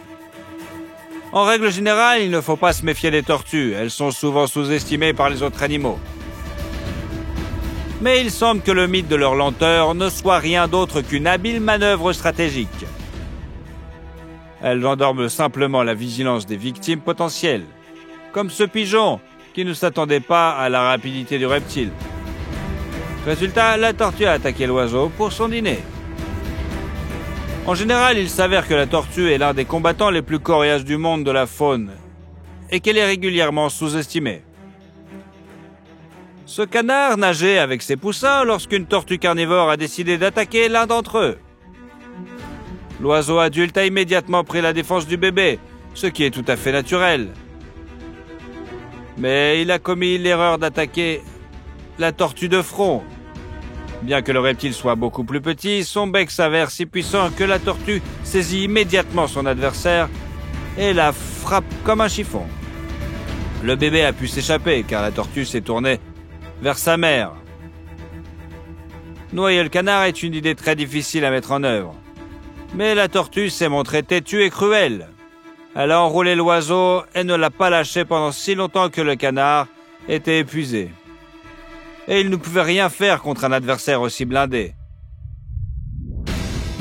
En règle générale, il ne faut pas se méfier des tortues. Elles sont souvent sous-estimées par les autres animaux. Mais il semble que le mythe de leur lenteur ne soit rien d'autre qu'une habile manœuvre stratégique. Elles endorment simplement la vigilance des victimes potentielles, comme ce pigeon qui ne s'attendait pas à la rapidité du reptile. Résultat, la tortue a attaqué l'oiseau pour son dîner. En général, il s'avère que la tortue est l'un des combattants les plus coriaces du monde de la faune et qu'elle est régulièrement sous-estimée. Ce canard nageait avec ses poussins lorsqu'une tortue carnivore a décidé d'attaquer l'un d'entre eux. L'oiseau adulte a immédiatement pris la défense du bébé, ce qui est tout à fait naturel. Mais il a commis l'erreur d'attaquer la tortue de front. Bien que le reptile soit beaucoup plus petit, son bec s'avère si puissant que la tortue saisit immédiatement son adversaire et la frappe comme un chiffon. Le bébé a pu s'échapper car la tortue s'est tournée vers sa mère. Noyer le canard est une idée très difficile à mettre en œuvre. Mais la tortue s'est montrée têtue et cruelle. Elle a enroulé l'oiseau et ne l'a pas lâché pendant si longtemps que le canard était épuisé. Et il ne pouvait rien faire contre un adversaire aussi blindé.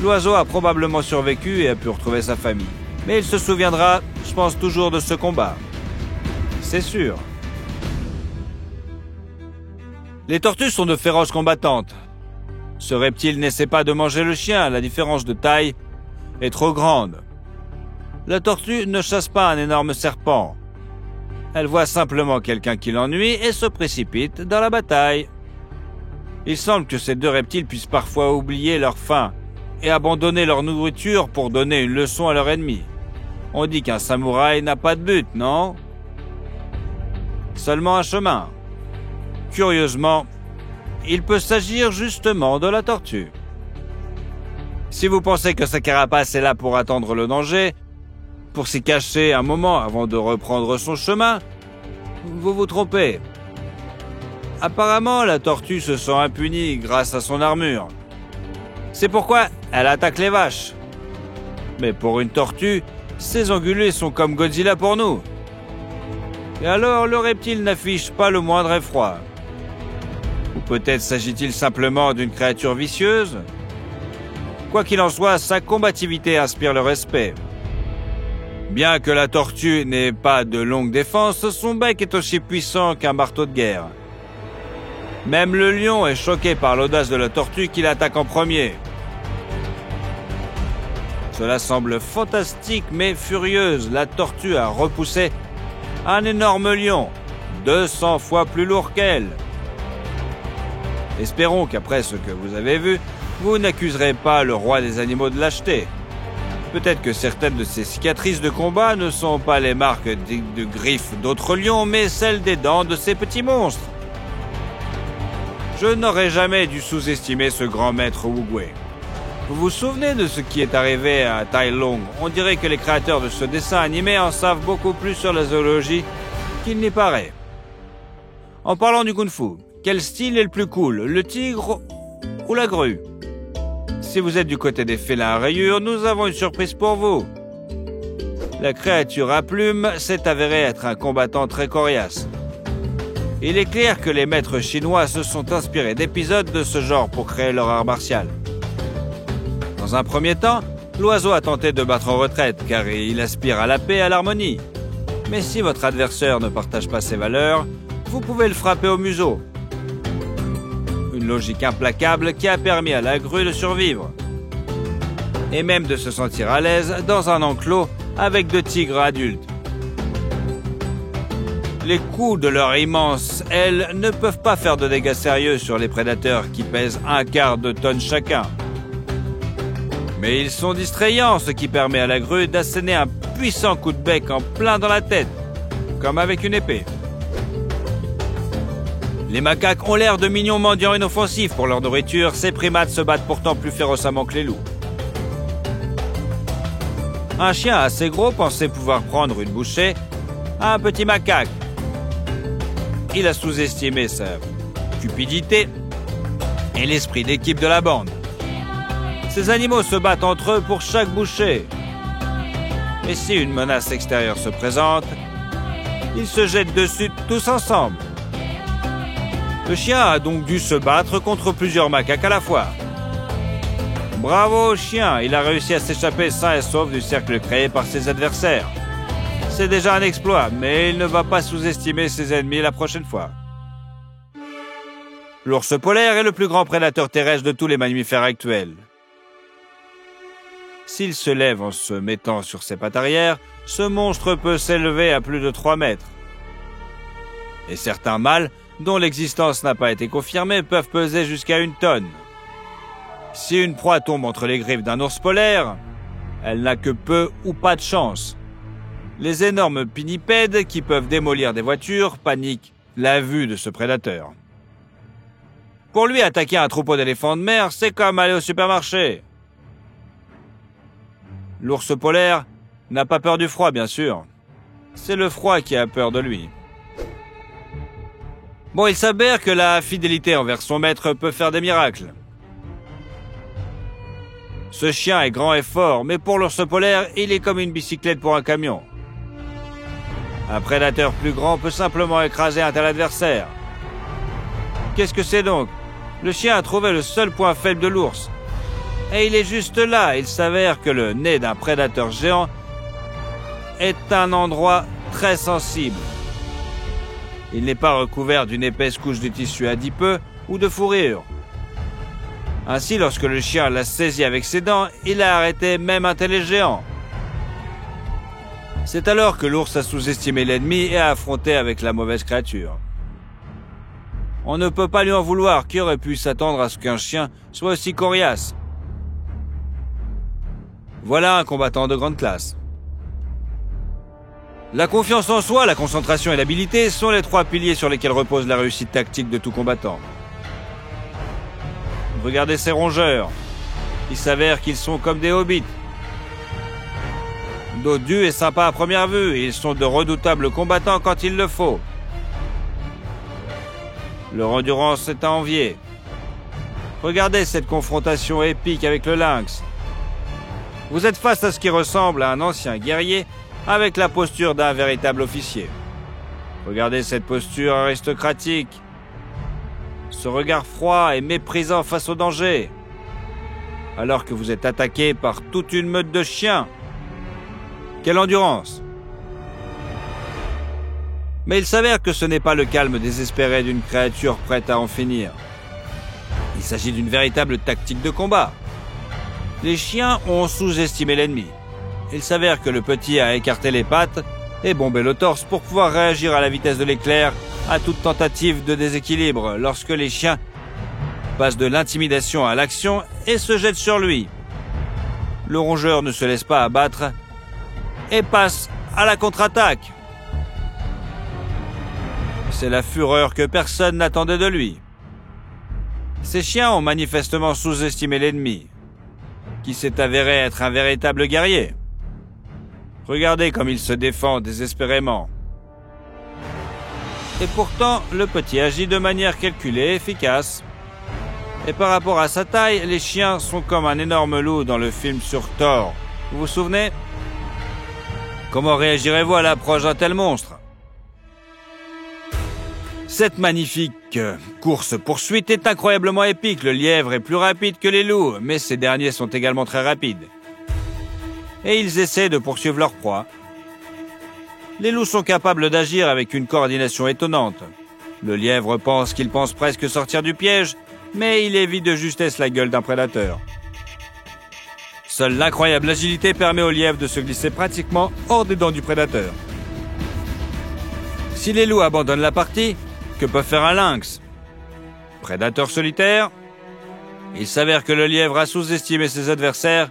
L'oiseau a probablement survécu et a pu retrouver sa famille. Mais il se souviendra, je pense, toujours de ce combat. C'est sûr. Les tortues sont de féroces combattantes. Ce reptile n'essaie pas de manger le chien, la différence de taille est trop grande. La tortue ne chasse pas un énorme serpent. Elle voit simplement quelqu'un qui l'ennuie et se précipite dans la bataille. Il semble que ces deux reptiles puissent parfois oublier leur faim et abandonner leur nourriture pour donner une leçon à leur ennemi. On dit qu'un samouraï n'a pas de but, non? Seulement un chemin. Curieusement, il peut s'agir justement de la tortue. Si vous pensez que sa carapace est là pour attendre le danger, pour s'y cacher un moment avant de reprendre son chemin, vous vous trompez. Apparemment, la tortue se sent impunie grâce à son armure. C'est pourquoi elle attaque les vaches. Mais pour une tortue, ces ongulés sont comme Godzilla pour nous. Et alors, le reptile n'affiche pas le moindre effroi. Ou peut-être s'agit-il simplement d'une créature vicieuse? Quoi qu'il en soit, sa combativité inspire le respect. Bien que la tortue n'ait pas de longue défense, son bec est aussi puissant qu'un marteau de guerre. Même le lion est choqué par l'audace de la tortue qui l'attaque en premier. Cela semble fantastique mais furieuse. La tortue a repoussé un énorme lion, 200 fois plus lourd qu'elle. Espérons qu'après ce que vous avez vu, vous n'accuserez pas le roi des animaux de lâcheté. Peut-être que certaines de ces cicatrices de combat ne sont pas les marques de griffes d'autres lions, mais celles des dents de ces petits monstres. Je n'aurais jamais dû sous-estimer ce grand maître Oogway. Vous vous souvenez de ce qui est arrivé à Tai Lung? On dirait que les créateurs de ce dessin animé en savent beaucoup plus sur la zoologie qu'il n'y paraît. En parlant du kung-fu, quel style est le plus cool, le tigre ou la grue? Si vous êtes du côté des félins à rayures, nous avons une surprise pour vous. La créature à plumes s'est avérée être un combattant très coriace. Il est clair que les maîtres chinois se sont inspirés d'épisodes de ce genre pour créer leur art martial. Dans un premier temps, l'oiseau a tenté de battre en retraite car il aspire à la paix et à l'harmonie. Mais si votre adversaire ne partage pas ses valeurs, vous pouvez le frapper au museau. Une logique implacable qui a permis à la grue de survivre. Et même de se sentir à l'aise dans un enclos avec de tigres adultes. Les coups de leurs immenses ailes ne peuvent pas faire de dégâts sérieux sur les prédateurs qui pèsent 1/4 de tonne chacun. Mais ils sont distrayants, ce qui permet à la grue d'asséner un puissant coup de bec en plein dans la tête, comme avec une épée. Les macaques ont l'air de mignons mendiants inoffensifs pour leur nourriture, ces primates se battent pourtant plus férocement que les loups. Un chien assez gros pensait pouvoir prendre une bouchée à un petit macaque. Il a sous-estimé sa cupidité et l'esprit d'équipe de la bande. Ces animaux se battent entre eux pour chaque bouchée. Et si une menace extérieure se présente, ils se jettent dessus tous ensemble. Le chien a donc dû se battre contre plusieurs macaques à la fois. Bravo au chien, il a réussi à s'échapper sain et sauf du cercle créé par ses adversaires. C'est déjà un exploit, mais il ne va pas sous-estimer ses ennemis la prochaine fois. L'ours polaire est le plus grand prédateur terrestre de tous les mammifères actuels. S'il se lève en se mettant sur ses pattes arrière, ce monstre peut s'élever à plus de 3 mètres. Et certains mâles, dont l'existence n'a pas été confirmée, peuvent peser jusqu'à 1 tonne. Si une proie tombe entre les griffes d'un ours polaire, elle n'a que peu ou pas de chance. Les énormes pinnipèdes qui peuvent démolir des voitures paniquent la vue de ce prédateur. Pour lui, attaquer un troupeau d'éléphants de mer, c'est comme aller au supermarché. L'ours polaire n'a pas peur du froid, bien sûr. C'est le froid qui a peur de lui. Bon, il s'avère que la fidélité envers son maître peut faire des miracles. Ce chien est grand et fort, mais pour l'ours polaire, il est comme une bicyclette pour un camion. Un prédateur plus grand peut simplement écraser un tel adversaire. Qu'est-ce que c'est donc? Le chien a trouvé le seul point faible de l'ours. Et il est juste là. Il s'avère que le nez d'un prédateur géant est un endroit très sensible. Il n'est pas recouvert d'une épaisse couche de tissu adipeux ou de fourrure. Ainsi, lorsque le chien l'a saisi avec ses dents, il a arrêté même un télégéant. C'est alors que l'ours a sous-estimé l'ennemi et a affronté avec la mauvaise créature. On ne peut pas lui en vouloir, qui aurait pu s'attendre à ce qu'un chien soit aussi coriace. Voilà un combattant de grande classe. La confiance en soi, la concentration et l'habileté sont les 3 piliers sur lesquels repose la réussite tactique de tout combattant. Regardez ces rongeurs. Il s'avère qu'ils sont comme des hobbits. Dodus et sympa à première vue, et ils sont de redoutables combattants quand il le faut. Leur endurance est à envier. Regardez cette confrontation épique avec le lynx. Vous êtes face à ce qui ressemble à un ancien guerrier avec la posture d'un véritable officier. Regardez cette posture aristocratique. Ce regard froid et méprisant face au danger. Alors que vous êtes attaqué par toute une meute de chiens. Quelle endurance! Mais il s'avère que ce n'est pas le calme désespéré d'une créature prête à en finir. Il s'agit d'une véritable tactique de combat. Les chiens ont sous-estimé l'ennemi. Il s'avère que le petit a écarté les pattes et bombé le torse pour pouvoir réagir à la vitesse de l'éclair à toute tentative de déséquilibre lorsque les chiens passent de l'intimidation à l'action et se jettent sur lui. Le rongeur ne se laisse pas abattre et passe à la contre-attaque. C'est la fureur que personne n'attendait de lui. Ces chiens ont manifestement sous-estimé l'ennemi, qui s'est avéré être un véritable guerrier. Regardez comme il se défend désespérément. Et pourtant, le petit agit de manière calculée et efficace. Et par rapport à sa taille, les chiens sont comme un énorme loup dans le film sur Thor. Vous vous souvenez? Comment réagirez-vous à l'approche d'un tel monstre? Cette magnifique course-poursuite est incroyablement épique. Le lièvre est plus rapide que les loups, mais ces derniers sont également très rapides. Et ils essaient de poursuivre leur proie. Les loups sont capables d'agir avec une coordination étonnante. Le lièvre pense qu'il pense presque sortir du piège, mais il évite de justesse la gueule d'un prédateur. Seule l'incroyable agilité permet au lièvre de se glisser pratiquement hors des dents du prédateur. Si les loups abandonnent la partie, que peut faire un lynx? Prédateur solitaire? Il s'avère que le lièvre a sous-estimé ses adversaires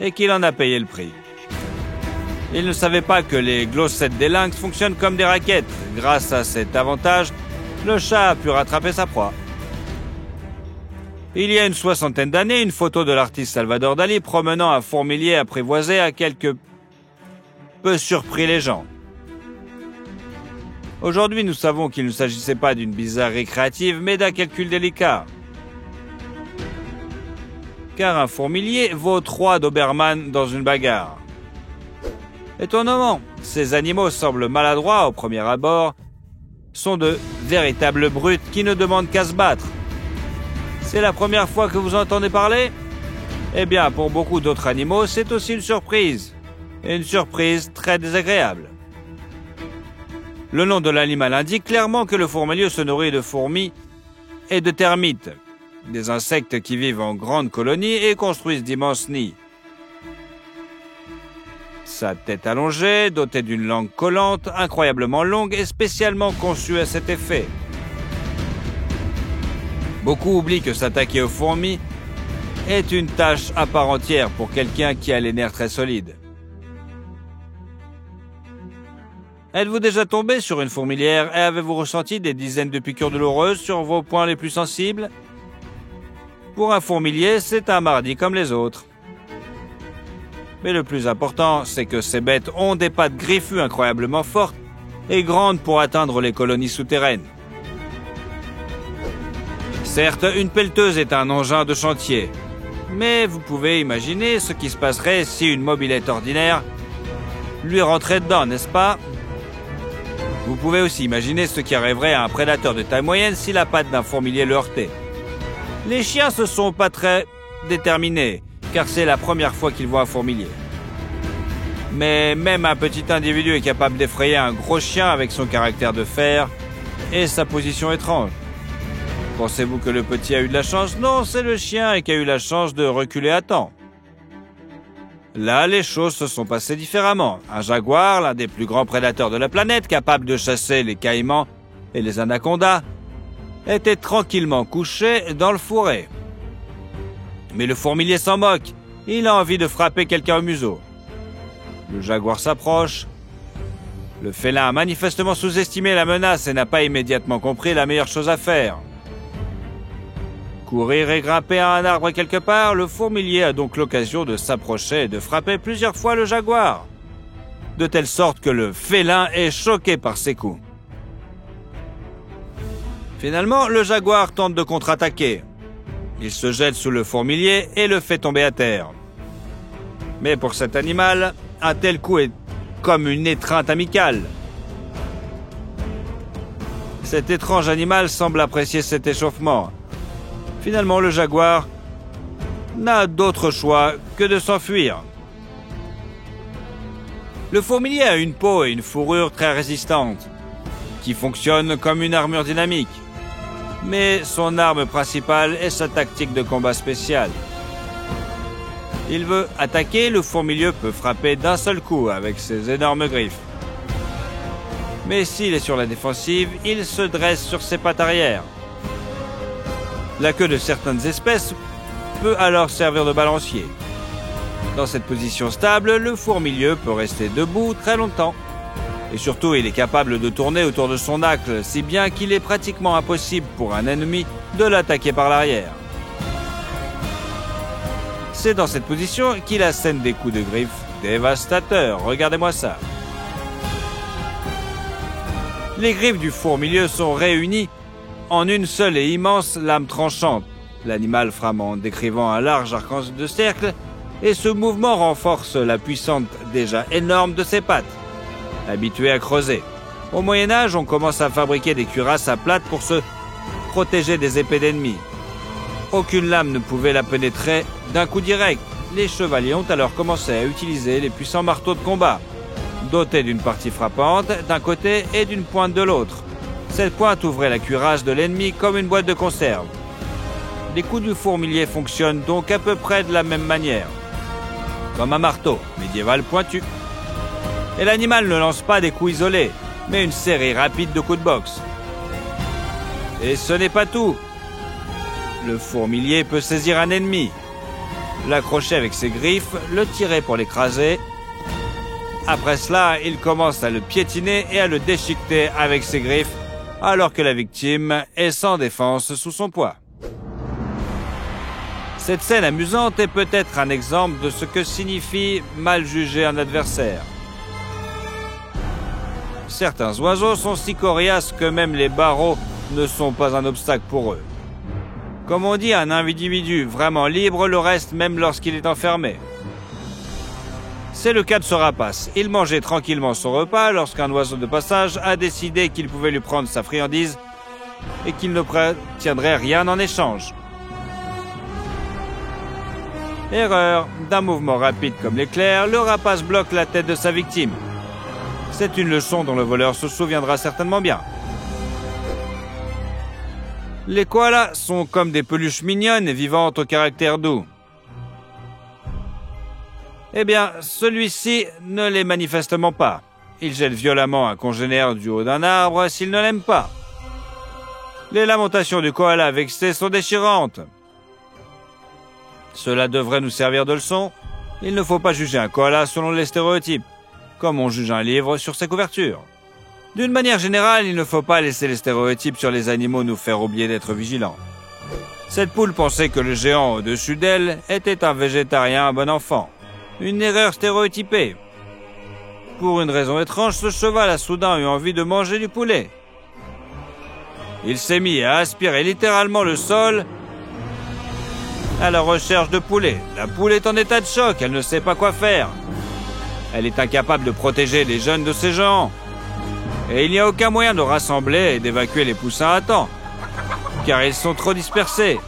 et qu'il en a payé le prix. Il ne savait pas que les glossettes des lynx fonctionnent comme des raquettes. Grâce à cet avantage, le chat a pu rattraper sa proie. Il y a une 60aine d'années, une photo de l'artiste Salvador Dali promenant un fourmilier apprivoisé a quelque peu surpris les gens. Aujourd'hui, nous savons qu'il ne s'agissait pas d'une bizarrerie créative, mais d'un calcul délicat. Car un fourmilier vaut 3 Doberman dans une bagarre. Étonnamment, ces animaux semblent maladroits au premier abord, sont de véritables brutes qui ne demandent qu'à se battre. C'est la première fois que vous entendez parler? Eh bien, pour beaucoup d'autres animaux, c'est aussi une surprise. Et une surprise très désagréable. Le nom de l'animal indique clairement que le fourmilier se nourrit de fourmis et de termites, des insectes qui vivent en grandes colonies et construisent d'immenses nids. Sa tête allongée, dotée d'une langue collante, incroyablement longue et spécialement conçue à cet effet. Beaucoup oublient que s'attaquer aux fourmis est une tâche à part entière pour quelqu'un qui a les nerfs très solides. Êtes-vous déjà tombé sur une fourmilière et avez-vous ressenti des dizaines de piqûres douloureuses sur vos points les plus sensibles? Pour un fourmilier, c'est un mardi comme les autres. Mais le plus important, c'est que ces bêtes ont des pattes griffues incroyablement fortes et grandes pour atteindre les colonies souterraines. Certes, une pelleteuse est un engin de chantier, mais vous pouvez imaginer ce qui se passerait si une mobilette ordinaire lui rentrait dedans, n'est-ce pas? Vous pouvez aussi imaginer ce qui arriverait à un prédateur de taille moyenne si la patte d'un fourmilier le heurtait. Les chiens ne sont pas très déterminés, car c'est la première fois qu'ils voient un fourmilier. Mais même un petit individu est capable d'effrayer un gros chien avec son caractère de fer et sa position étrange. Pensez-vous que le petit a eu de la chance? Non, c'est le chien qui a eu la chance de reculer à temps. Là, les choses se sont passées différemment. Un jaguar, l'un des plus grands prédateurs de la planète, capable de chasser les caïmans et les anacondas, était tranquillement couché dans le fourré. Mais le fourmilier s'en moque. Il a envie de frapper quelqu'un au museau. Le jaguar s'approche. Le félin a manifestement sous-estimé la menace et n'a pas immédiatement compris la meilleure chose à faire. Courir et grimper à un arbre quelque part, le fourmilier a donc l'occasion de s'approcher et de frapper plusieurs fois le jaguar, de telle sorte que le félin est choqué par ses coups. Finalement, le jaguar tente de contre-attaquer. Il se jette sous le fourmilier et le fait tomber à terre. Mais pour cet animal, un tel coup est comme une étreinte amicale. Cet étrange animal semble apprécier cet échauffement. Finalement, le jaguar n'a d'autre choix que de s'enfuir. Le fourmilier a une peau et une fourrure très résistantes, qui fonctionnent comme une armure dynamique. Mais son arme principale est sa tactique de combat spéciale. Il veut attaquer, le fourmilier peut frapper d'un seul coup avec ses énormes griffes. Mais s'il est sur la défensive, il se dresse sur ses pattes arrière. La queue de certaines espèces peut alors servir de balancier. Dans cette position stable, le fourmilier peut rester debout très longtemps. Et surtout, il est capable de tourner autour de son acle, si bien qu'il est pratiquement impossible pour un ennemi de l'attaquer par l'arrière. C'est dans cette position qu'il assène des coups de griffe dévastateurs. Regardez-moi ça. Les griffes du fourmilier sont réunies en une seule et immense lame tranchante. L'animal frame en décrivant un large arc de cercle, et ce mouvement renforce la puissance déjà énorme de ses pattes, habituées à creuser. Au Moyen-Âge, on commence à fabriquer des cuirasses à plate pour se protéger des épées d'ennemis. Aucune lame ne pouvait la pénétrer d'un coup direct. Les chevaliers ont alors commencé à utiliser les puissants marteaux de combat, dotés d'une partie frappante d'un côté et d'une pointe de l'autre. Cette pointe ouvrait la cuirasse de l'ennemi comme une boîte de conserve. Les coups du fourmilier fonctionnent donc à peu près de la même manière, comme un marteau médiéval pointu. Et l'animal ne lance pas des coups isolés, mais une série rapide de coups de boxe. Et ce n'est pas tout. Le fourmilier peut saisir un ennemi, l'accrocher avec ses griffes, le tirer pour l'écraser. Après cela, il commence à le piétiner et à le déchiqueter avec ses griffes, alors que la victime est sans défense sous son poids. Cette scène amusante est peut-être un exemple de ce que signifie mal juger un adversaire. Certains oiseaux sont si coriaces que même les barreaux ne sont pas un obstacle pour eux. Comme on dit, un individu vraiment libre le reste même lorsqu'il est enfermé. C'est le cas de ce rapace. Il mangeait tranquillement son repas lorsqu'un oiseau de passage a décidé qu'il pouvait lui prendre sa friandise et qu'il ne tiendrait rien en échange. Erreur. D'un mouvement rapide comme l'éclair, le rapace bloque la tête de sa victime. C'est une leçon dont le voleur se souviendra certainement bien. Les koalas sont comme des peluches mignonnes et vivantes au caractère doux. Eh bien, celui-ci ne l'est manifestement pas. Il jette violemment un congénère du haut d'un arbre s'il ne l'aime pas. Les lamentations du koala vexé sont déchirantes. Cela devrait nous servir de leçon. Il ne faut pas juger un koala selon les stéréotypes, comme on juge un livre sur ses couvertures. D'une manière générale, il ne faut pas laisser les stéréotypes sur les animaux nous faire oublier d'être vigilants. Cette poule pensait que le géant au-dessus d'elle était un végétarien bon enfant. Une erreur stéréotypée. Pour une raison étrange, ce cheval a soudain eu envie de manger du poulet. Il s'est mis à aspirer littéralement le sol à la recherche de poulet. La poule est en état de choc, elle ne sait pas quoi faire. Elle est incapable de protéger les jeunes de ces géants. Et il n'y a aucun moyen de rassembler et d'évacuer les poussins à temps, car ils sont trop dispersés.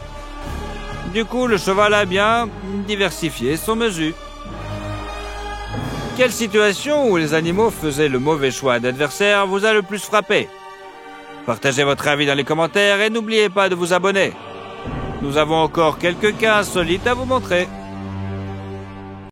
Du coup, le cheval a bien diversifié son mesure. Quelle situation où les animaux faisaient le mauvais choix d'adversaire vous a le plus frappé? Partagez votre avis dans les commentaires et n'oubliez pas de vous abonner. Nous avons encore quelques cas insolites à vous montrer.